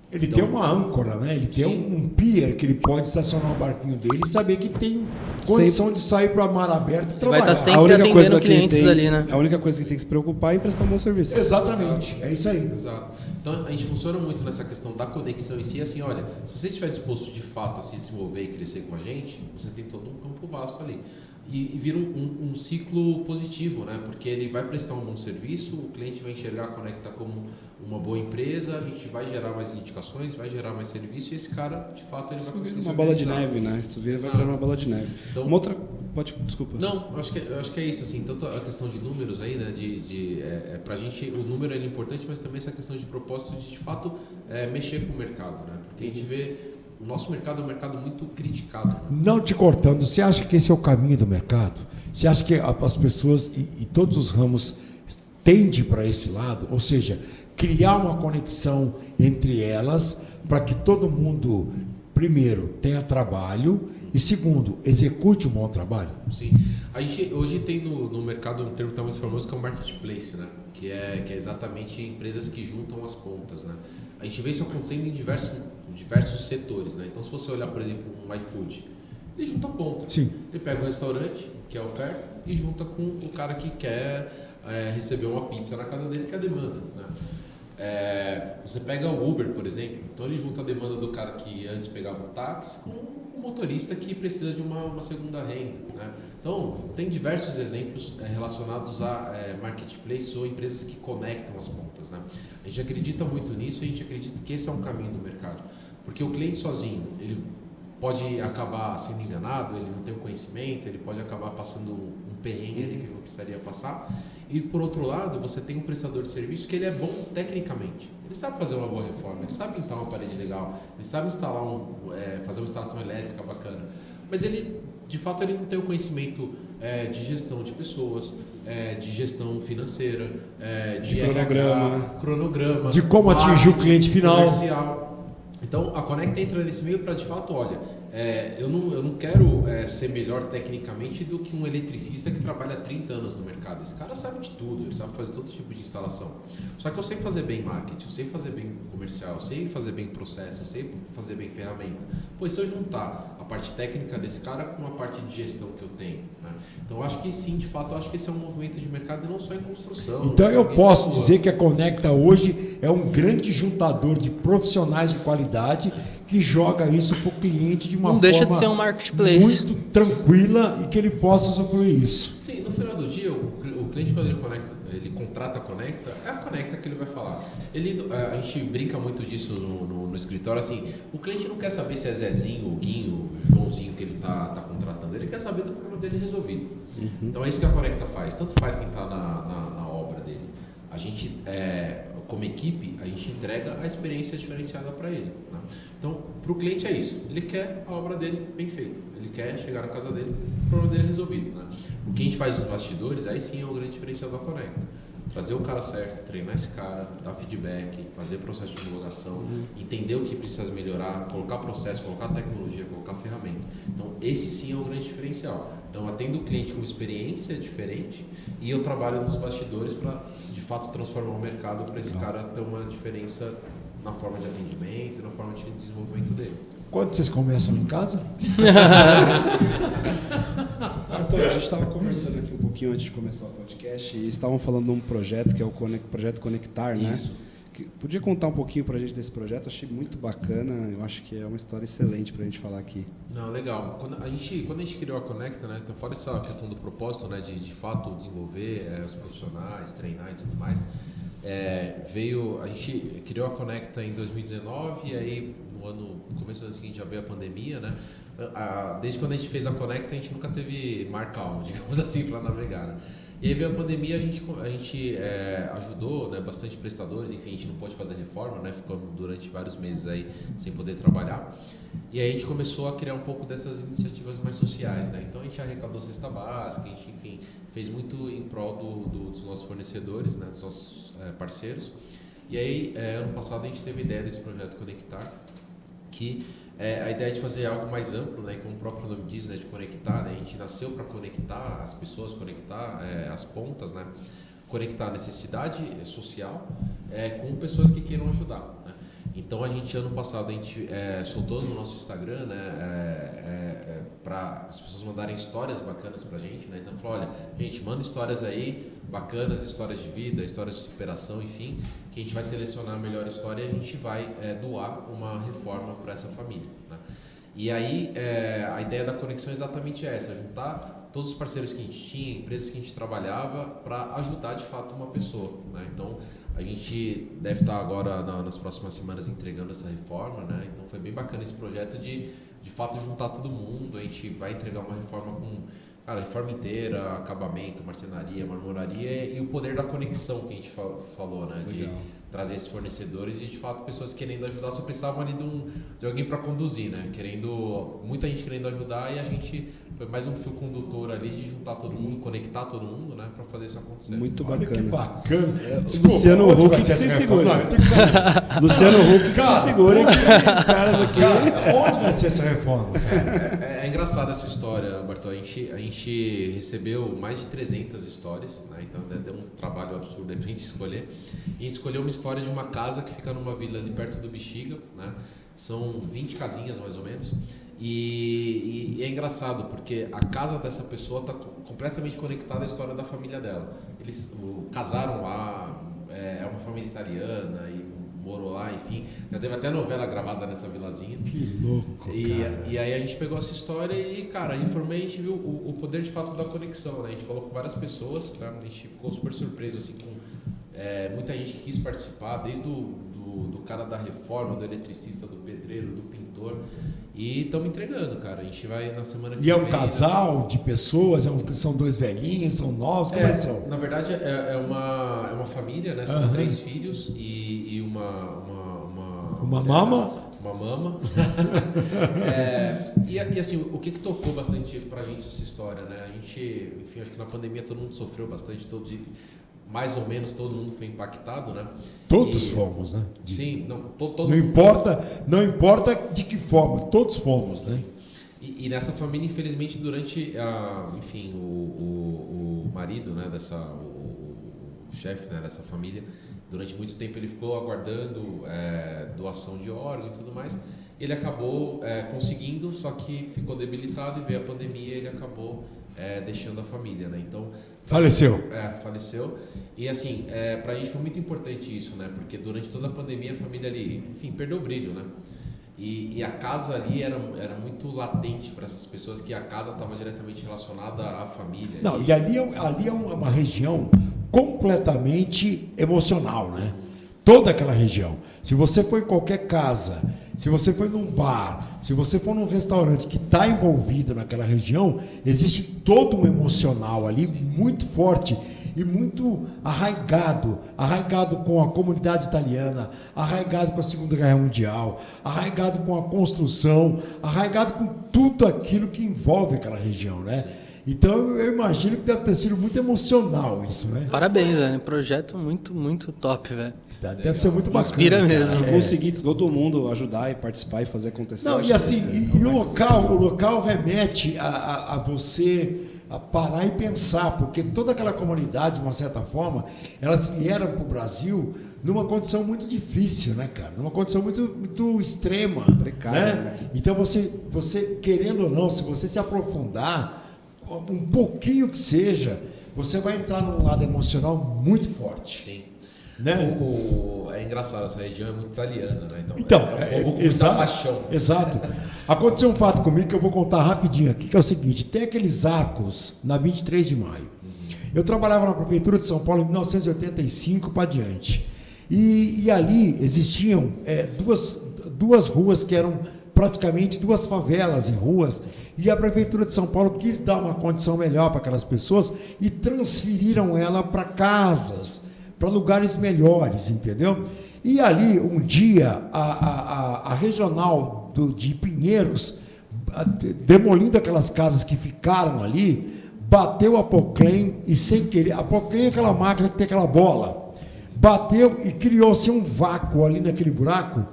Ele tem uma âncora, né? Ele tem um pier que ele pode estacionar o barquinho dele e saber que tem condição de sair para mar aberto e Vai trabalhar. estar sempre atendendo que clientes tem, ali, né? A única coisa que tem que se preocupar é em prestar um bom serviço. Exatamente, é isso aí. Exato. Então a gente funciona muito nessa questão da conexão em si, assim, olha, se você estiver disposto de fato a se desenvolver e crescer com a gente, você tem todo um campo vasto ali. E vira um ciclo positivo, né? Porque ele vai prestar um bom serviço, o cliente vai enxergar a Conecta como uma boa empresa, a gente vai gerar mais indicações, vai gerar mais serviço e esse cara, de fato, ele vai conseguir Uma bola de neve, né? Isso vai virar uma bola de neve. Então, uma outra... Desculpa. Não, acho que é isso, assim, tanto a questão de números aí, né, pra gente, o número é importante, mas também essa questão de propósito de fato, mexer com o mercado, né, porque a gente vê, o nosso mercado é um mercado muito criticado. Né? Não te cortando, você acha que esse é o caminho do mercado? Você acha que as pessoas e todos os ramos tendem para esse lado? Ou seja, criar uma conexão entre elas para que todo mundo, primeiro, tenha trabalho e, segundo, execute um bom trabalho? Sim. A gente hoje tem no mercado um termo que está muito famoso que é o marketplace, né? Que é exatamente empresas que juntam as pontas, né? A gente vê isso acontecendo em diversos setores, né? Então, se você olhar, por exemplo, um iFood, ele junta ponto. Sim. Ele pega o restaurante, que é a oferta, e junta com o cara que quer receber uma pizza na casa dele, que é a demanda. Né? Você pega o Uber, por exemplo, então ele junta a demanda do cara que antes pegava um táxi com o motorista que precisa de uma segunda renda. Né? Então, tem diversos exemplos relacionados a marketplace ou empresas que conectam as pontas. Né? A gente acredita muito nisso e a gente acredita que esse é um caminho do mercado. Porque o cliente sozinho, ele pode acabar sendo enganado, ele não tem o conhecimento, ele pode acabar passando um perrengue ali que ele não precisaria passar. E por outro lado, você tem um prestador de serviço que ele é bom tecnicamente. Ele sabe fazer uma boa reforma, ele sabe pintar uma parede legal, ele sabe instalar fazer uma instalação elétrica bacana. Mas ele, de fato, ele não tem o conhecimento de gestão de pessoas, de gestão financeira, de cronograma, de como atingir o cliente final. Comercial. Então, a Conecta entra nesse meio para, de fato, olha, eu não quero ser melhor tecnicamente do que um eletricista que trabalha há 30 anos no mercado. Esse cara sabe de tudo, ele sabe fazer todo tipo de instalação. Só que eu sei fazer bem marketing, eu sei fazer bem comercial, eu sei fazer bem processo, eu sei fazer bem ferramenta. Pois se eu juntar a parte técnica desse cara com a parte de gestão que eu tenho, né? Então, eu acho que sim, de fato, eu acho que esse é um movimento de mercado e não só em construção. Então, eu posso dizer que a Conecta hoje é um grande juntador de profissionais de qualidade que joga isso para o cliente de uma forma deixa de ser um marketplace. Muito tranquila e que ele possa usufruir isso. Sim, no final do dia, o cliente, quando ele contrata a Conecta, é a Conecta que ele vai falar. A gente brinca muito disso no escritório, assim, o cliente não quer saber se é Zezinho, o Guinho, o Joãozinho que ele está contratando, ele quer saber do problema dele resolvido. Então é isso que a Conecta faz, tanto faz quem está na obra dele. A gente, como equipe, a gente entrega a experiência diferenciada para ele. Né? Então, para o cliente é isso. Ele quer a obra dele bem feita. Ele quer chegar na casa dele, o problema dele resolvido. Né? O que a gente faz nos bastidores, aí sim é o grande diferencial da Conecta. Trazer o cara certo, treinar esse cara, dar feedback, fazer processo de homologação, entender o que precisa melhorar, colocar processo, colocar tecnologia, colocar ferramenta. Então, esse sim é o grande diferencial. Então, eu atendo o cliente com experiência diferente e eu trabalho nos bastidores para, de fato, transformar o mercado para esse cara ter uma diferença na forma de atendimento e na forma de desenvolvimento dele. Quando vocês começam em casa? Então, a gente estava conversando aqui um pouquinho antes de começar o podcast e estavam falando de um projeto que é o Projeto Conectar, né? Isso. Podia contar um pouquinho para a gente desse projeto? Achei muito bacana, eu acho que é uma história excelente para a gente falar aqui. Não, legal. Quando a gente criou a Conecta, né? Então, fora essa questão do propósito, né? De fato desenvolver os profissionais, treinar e tudo mais, a gente criou a Conecta em 2019 e aí no começo do ano seguinte já veio a pandemia, né? Desde quando a gente fez a Conecta, a gente nunca teve mar calmo, digamos assim, para navegar, né? E aí veio a pandemia, a gente ajudou, né, bastante prestadores, enfim, a gente não pôde fazer reforma, né, ficamos durante vários meses aí sem poder trabalhar. E aí a gente começou a criar um pouco dessas iniciativas mais sociais, né? Então a gente arrecadou cesta básica, a gente, enfim, fez muito em prol dos nossos fornecedores, né, dos nossos parceiros. E aí, ano passado, a gente teve a ideia desse projeto Conectar, que a ideia de fazer algo mais amplo, né, como o próprio nome diz, né, de conectar, né, a gente nasceu para conectar as pessoas, conectar as pontas, né, conectar a necessidade social com pessoas que queiram ajudar, né. Então a gente, ano passado, a gente soltou no nosso Instagram, né, para as pessoas mandarem histórias bacanas pra gente, né, então falou, olha, gente, manda histórias aí bacanas, histórias de vida, histórias de superação, enfim, que a gente vai selecionar a melhor história e a gente vai doar uma reforma para essa família, né? E aí a ideia da conexão é exatamente essa, juntar todos os parceiros que a gente tinha, empresas que a gente trabalhava para ajudar de fato uma pessoa, né? Então a gente deve estar agora nas próximas semanas entregando essa reforma, né? Então foi bem bacana esse projeto de fato juntar todo mundo, a gente vai entregar uma reforma com reforma inteira, acabamento, marcenaria, marmoraria e o poder da conexão que a gente falou, né? Legal. De trazer esses fornecedores e de fato pessoas querendo ajudar, só precisavam ali de alguém para conduzir, né? Muita gente querendo ajudar e a gente foi mais um fio condutor ali de juntar todo mundo, conectar todo mundo, né? Para fazer isso acontecer. Muito Olha bacana. que bacana. Luciano Huck que se segura. Luciano Huck que se segura que os caras aqui. Cara, onde vai ser essa reforma? É engraçada essa história, Bartol. A gente recebeu mais de 300 histórias, né? Então deu um trabalho absurdo aí pra gente escolher. E a gente escolheu uma história de uma casa que fica numa vila ali perto do Bexiga, né? São 20 casinhas mais ou menos. E é engraçado porque a casa dessa pessoa está completamente conectada à história da família dela. Eles casaram lá, é uma família italiana e morou lá, enfim. Já teve até novela gravada nessa vilazinha. Que louco, E aí a gente pegou essa história e, cara, informei, a gente viu o poder de fato da conexão, né? A gente falou com várias pessoas, tá? A gente ficou super surpreso, assim, com muita gente que quis participar, desde do cara da reforma, do eletricista, do pedreiro, do pintor. E estamos entregando, cara. A gente vai na semana que vem. E é um casal de pessoas? São dois velhinhos? São novos? Como é que são? Na verdade, é uma família, né? São 3 filhos e uma mama? Uma mama. E assim, o que tocou bastante pra gente essa história, né? A gente, enfim, acho que na pandemia todo mundo sofreu bastante, mais ou menos todo mundo foi impactado, né? Todos fomos, né? Sim, todo não mundo não importa de que forma, todos fomos, né? E nessa família, infelizmente, durante enfim, o marido, né, o chefe, né, dessa família, durante muito tempo ele ficou aguardando doação de órgão e tudo mais. Ele acabou conseguindo, só que ficou debilitado e veio a pandemia e ele acabou deixando a família, né? Então faleceu. Faleceu. E assim, pra gente foi muito importante isso, né? Porque durante toda a pandemia a família ali, enfim, perdeu o brilho, né? E a casa ali era muito latente para essas pessoas, que a casa estava diretamente relacionada à família. Não, e ali é uma região completamente emocional, né? Toda aquela região. Se você for em qualquer casa, se você for num bar, se você for num restaurante que está envolvido naquela região, existe todo um emocional ali muito forte e muito arraigado com a comunidade italiana, arraigado com a Segunda Guerra Mundial, arraigado com a construção, arraigado com tudo aquilo que envolve aquela região, né? Sim. Então eu imagino que deve ter sido muito emocional isso, né? Parabéns, velho. Projeto muito, muito top, velho. Deve ser muito bacana. Inspira mesmo. Conseguir todo mundo ajudar e participar e fazer acontecer. Não, e assim, e o local remete a você a parar e pensar, porque toda aquela comunidade, de uma certa forma, elas vieram para o Brasil numa condição muito difícil, né, cara? Numa condição muito extrema. Precária, né? Então você, querendo ou não, se você se aprofundar, um pouquinho que seja, você vai entrar num lado emocional muito forte. Sim. Né? É engraçado, essa região é muito italiana, né? Então, um povo com muita paixão. Exato. Aconteceu um fato comigo que eu vou contar rapidinho aqui, que é o seguinte: tem aqueles arcos na 23 de maio. Eu trabalhava na Prefeitura de São Paulo em 1985 para diante. E ali existiam duas ruas que eram praticamente 2 favelas em ruas, e a Prefeitura de São Paulo quis dar uma condição melhor para aquelas pessoas e transferiram ela para casas, para lugares melhores, entendeu? E ali, um dia, a regional de Pinheiros, demolindo aquelas casas que ficaram ali, bateu a Proclaim e, sem querer, a Proclaim é aquela máquina que tem aquela bola, bateu e criou-se um vácuo ali naquele buraco,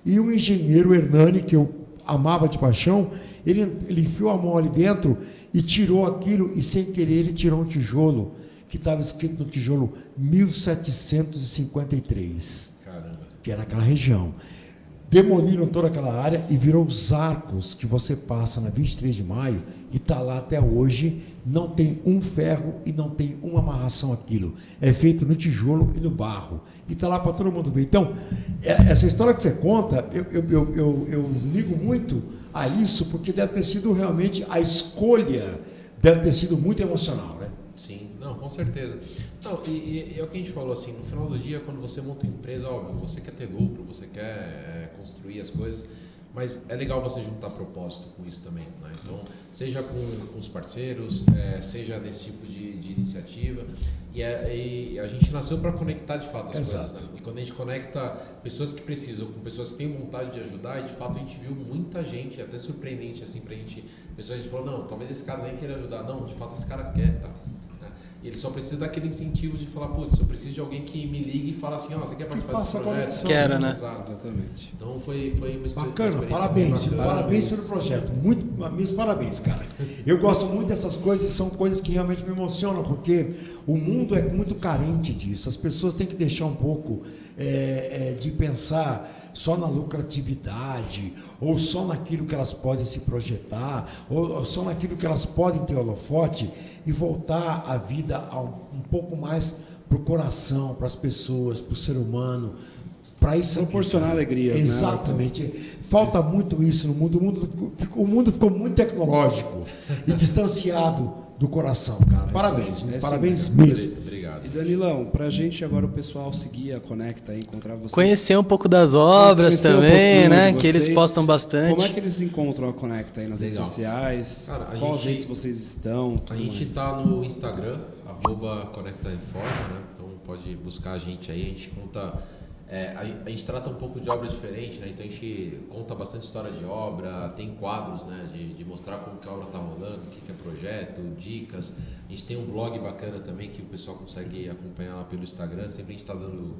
e o engenheiro Hernani, que eu amava de paixão, ele enfiou a mão ali dentro e tirou aquilo, e sem querer ele tirou um tijolo, que estava escrito no tijolo 1753, Caramba. que era aquela região. Demoliram toda aquela área e virou os arcos que você passa na 23 de maio e está lá até hoje. Não tem um ferro e não tem uma amarração aquilo. É feito no tijolo e no barro. E está lá para todo mundo ver. Então, essa história que você conta, eu ligo muito a isso, porque deve ter sido realmente a escolha, deve ter sido muito emocional, né? Sim, não, com certeza. Não, e é o que a gente falou, assim, no final do dia, quando você monta uma empresa, óbvio, você quer ter lucro, você quer construir as coisas, mas é legal você juntar propósito com isso também, né? Então, seja com os parceiros, seja nesse tipo de iniciativa, e a gente nasceu para conectar de fato as coisas, né? E quando a gente conecta pessoas que precisam com pessoas que têm vontade de ajudar, e de fato a gente viu muita gente, até surpreendente assim pra gente, pessoas a gente falou, não, talvez esse cara nem queira ajudar, não, de fato esse cara quer, tá? Ele só precisa daquele incentivo de falar, putz, eu preciso de alguém que me ligue e fala assim, você quer participar desse projeto? Quero, né? Exatamente. Então foi uma bacana, parabéns pelo projeto, meus parabéns, cara. Eu gosto muito dessas coisas, são coisas que realmente me emocionam, porque o mundo é muito carente disso, as pessoas têm que deixar um pouco de pensar só na lucratividade, ou só naquilo que elas podem se projetar, ou só naquilo que elas podem ter holofote, e voltar a vida um pouco mais para o coração, para as pessoas, para o ser humano, para isso proporcionar alegrias, exatamente. Né? Falta muito isso no mundo. O mundo ficou muito tecnológico e distanciado do coração, cara. Parabéns, parabéns mesmo. Obrigado. E Danilão, pra gente agora o pessoal seguir a Conecta e encontrar vocês. Conhecer um pouco das obras também, né? Que eles postam bastante. Como é que eles encontram a Conecta aí nas redes sociais? Cara, quais redes vocês estão? A gente está no Instagram, @ConectaReforma, né? Então pode buscar a gente aí, a gente conta. A gente trata um pouco de obra diferente, né? Então a gente conta bastante história de obra, tem quadros, né? De mostrar como que a obra está rolando, o que é projeto, dicas. A gente tem um blog bacana também que o pessoal consegue acompanhar lá pelo Instagram. Sempre a gente está dando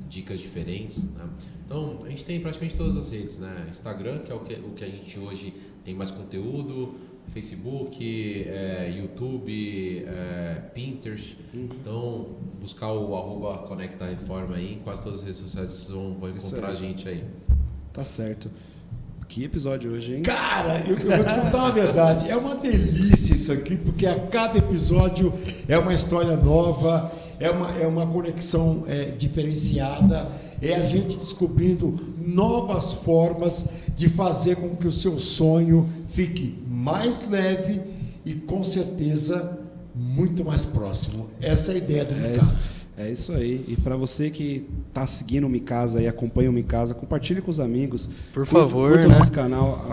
dicas diferentes, né? Então a gente tem praticamente todas as redes, né? Instagram, que é o que a gente hoje tem mais conteúdo. Facebook, YouTube, Pinterest. Então, buscar o @ConectaReforma aí, em quase todas as redes sociais vocês vão encontrar a gente aí. Tá certo. Que episódio hoje, hein? Cara, eu vou te contar uma verdade. É uma delícia isso aqui, porque a cada episódio é uma história nova, é uma conexão diferenciada, é a gente descobrindo novas formas de fazer com que o seu sonho fique mais leve e, com certeza, muito mais próximo. Essa é a ideia do Micasa. É isso aí. E para você que está seguindo o Micasa e acompanha o Micasa, compartilhe com os amigos. Por favor, curta né? o nosso canal,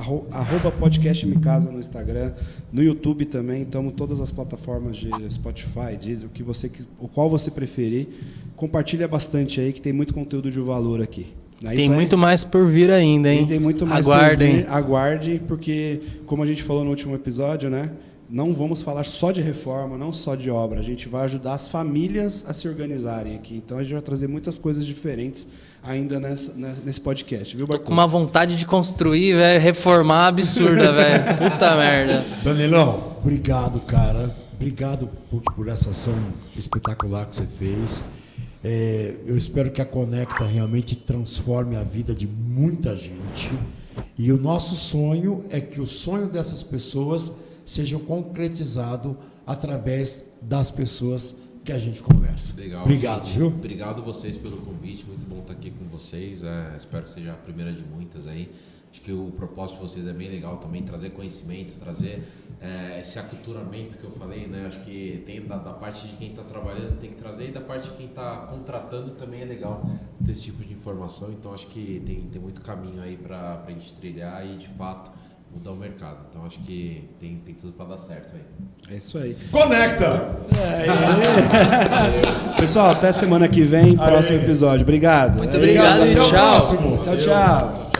@podcast Micasa no Instagram, no YouTube também. Estamos todas as plataformas de Spotify, Deezer, o qual você preferir. Compartilha bastante aí, que tem muito conteúdo de valor aqui. Tem muito mais por vir ainda, hein? Tem muito mais Aguardem. por vir. Aguarde, porque, como a gente falou no último episódio, né? Não vamos falar só de reforma, não só de obra. A gente vai ajudar as famílias a se organizarem aqui. Então, a gente vai trazer muitas coisas diferentes ainda nesse podcast, viu, Bartô? Com uma vontade de construir, velho, reformar absurda, velho. Puta merda. Danilão, obrigado, cara. Obrigado por essa ação espetacular que você fez. Eu espero que a Conecta realmente transforme a vida de muita gente. E o nosso sonho é que o sonho dessas pessoas seja concretizado através das pessoas que a gente conversa. Legal. Obrigado, gente. viu? Obrigado vocês pelo convite. Muito bom estar aqui com vocês. Espero que seja a primeira de muitas aí. Acho que o propósito de vocês é bem legal também, trazer conhecimento, trazer esse aculturamento que eu falei, né? Acho que tem da parte de quem está trabalhando, tem que trazer, e da parte de quem está contratando também é legal ter esse tipo de informação. Então, acho que tem muito caminho aí para a gente trilhar e, de fato, mudar o mercado. Então, acho que tem tudo para dar certo aí. É isso aí. Conecta! Pessoal, até semana que vem, próximo episódio. Obrigado. Muito obrigado e Até o tchau. próximo. Tchau, tchau.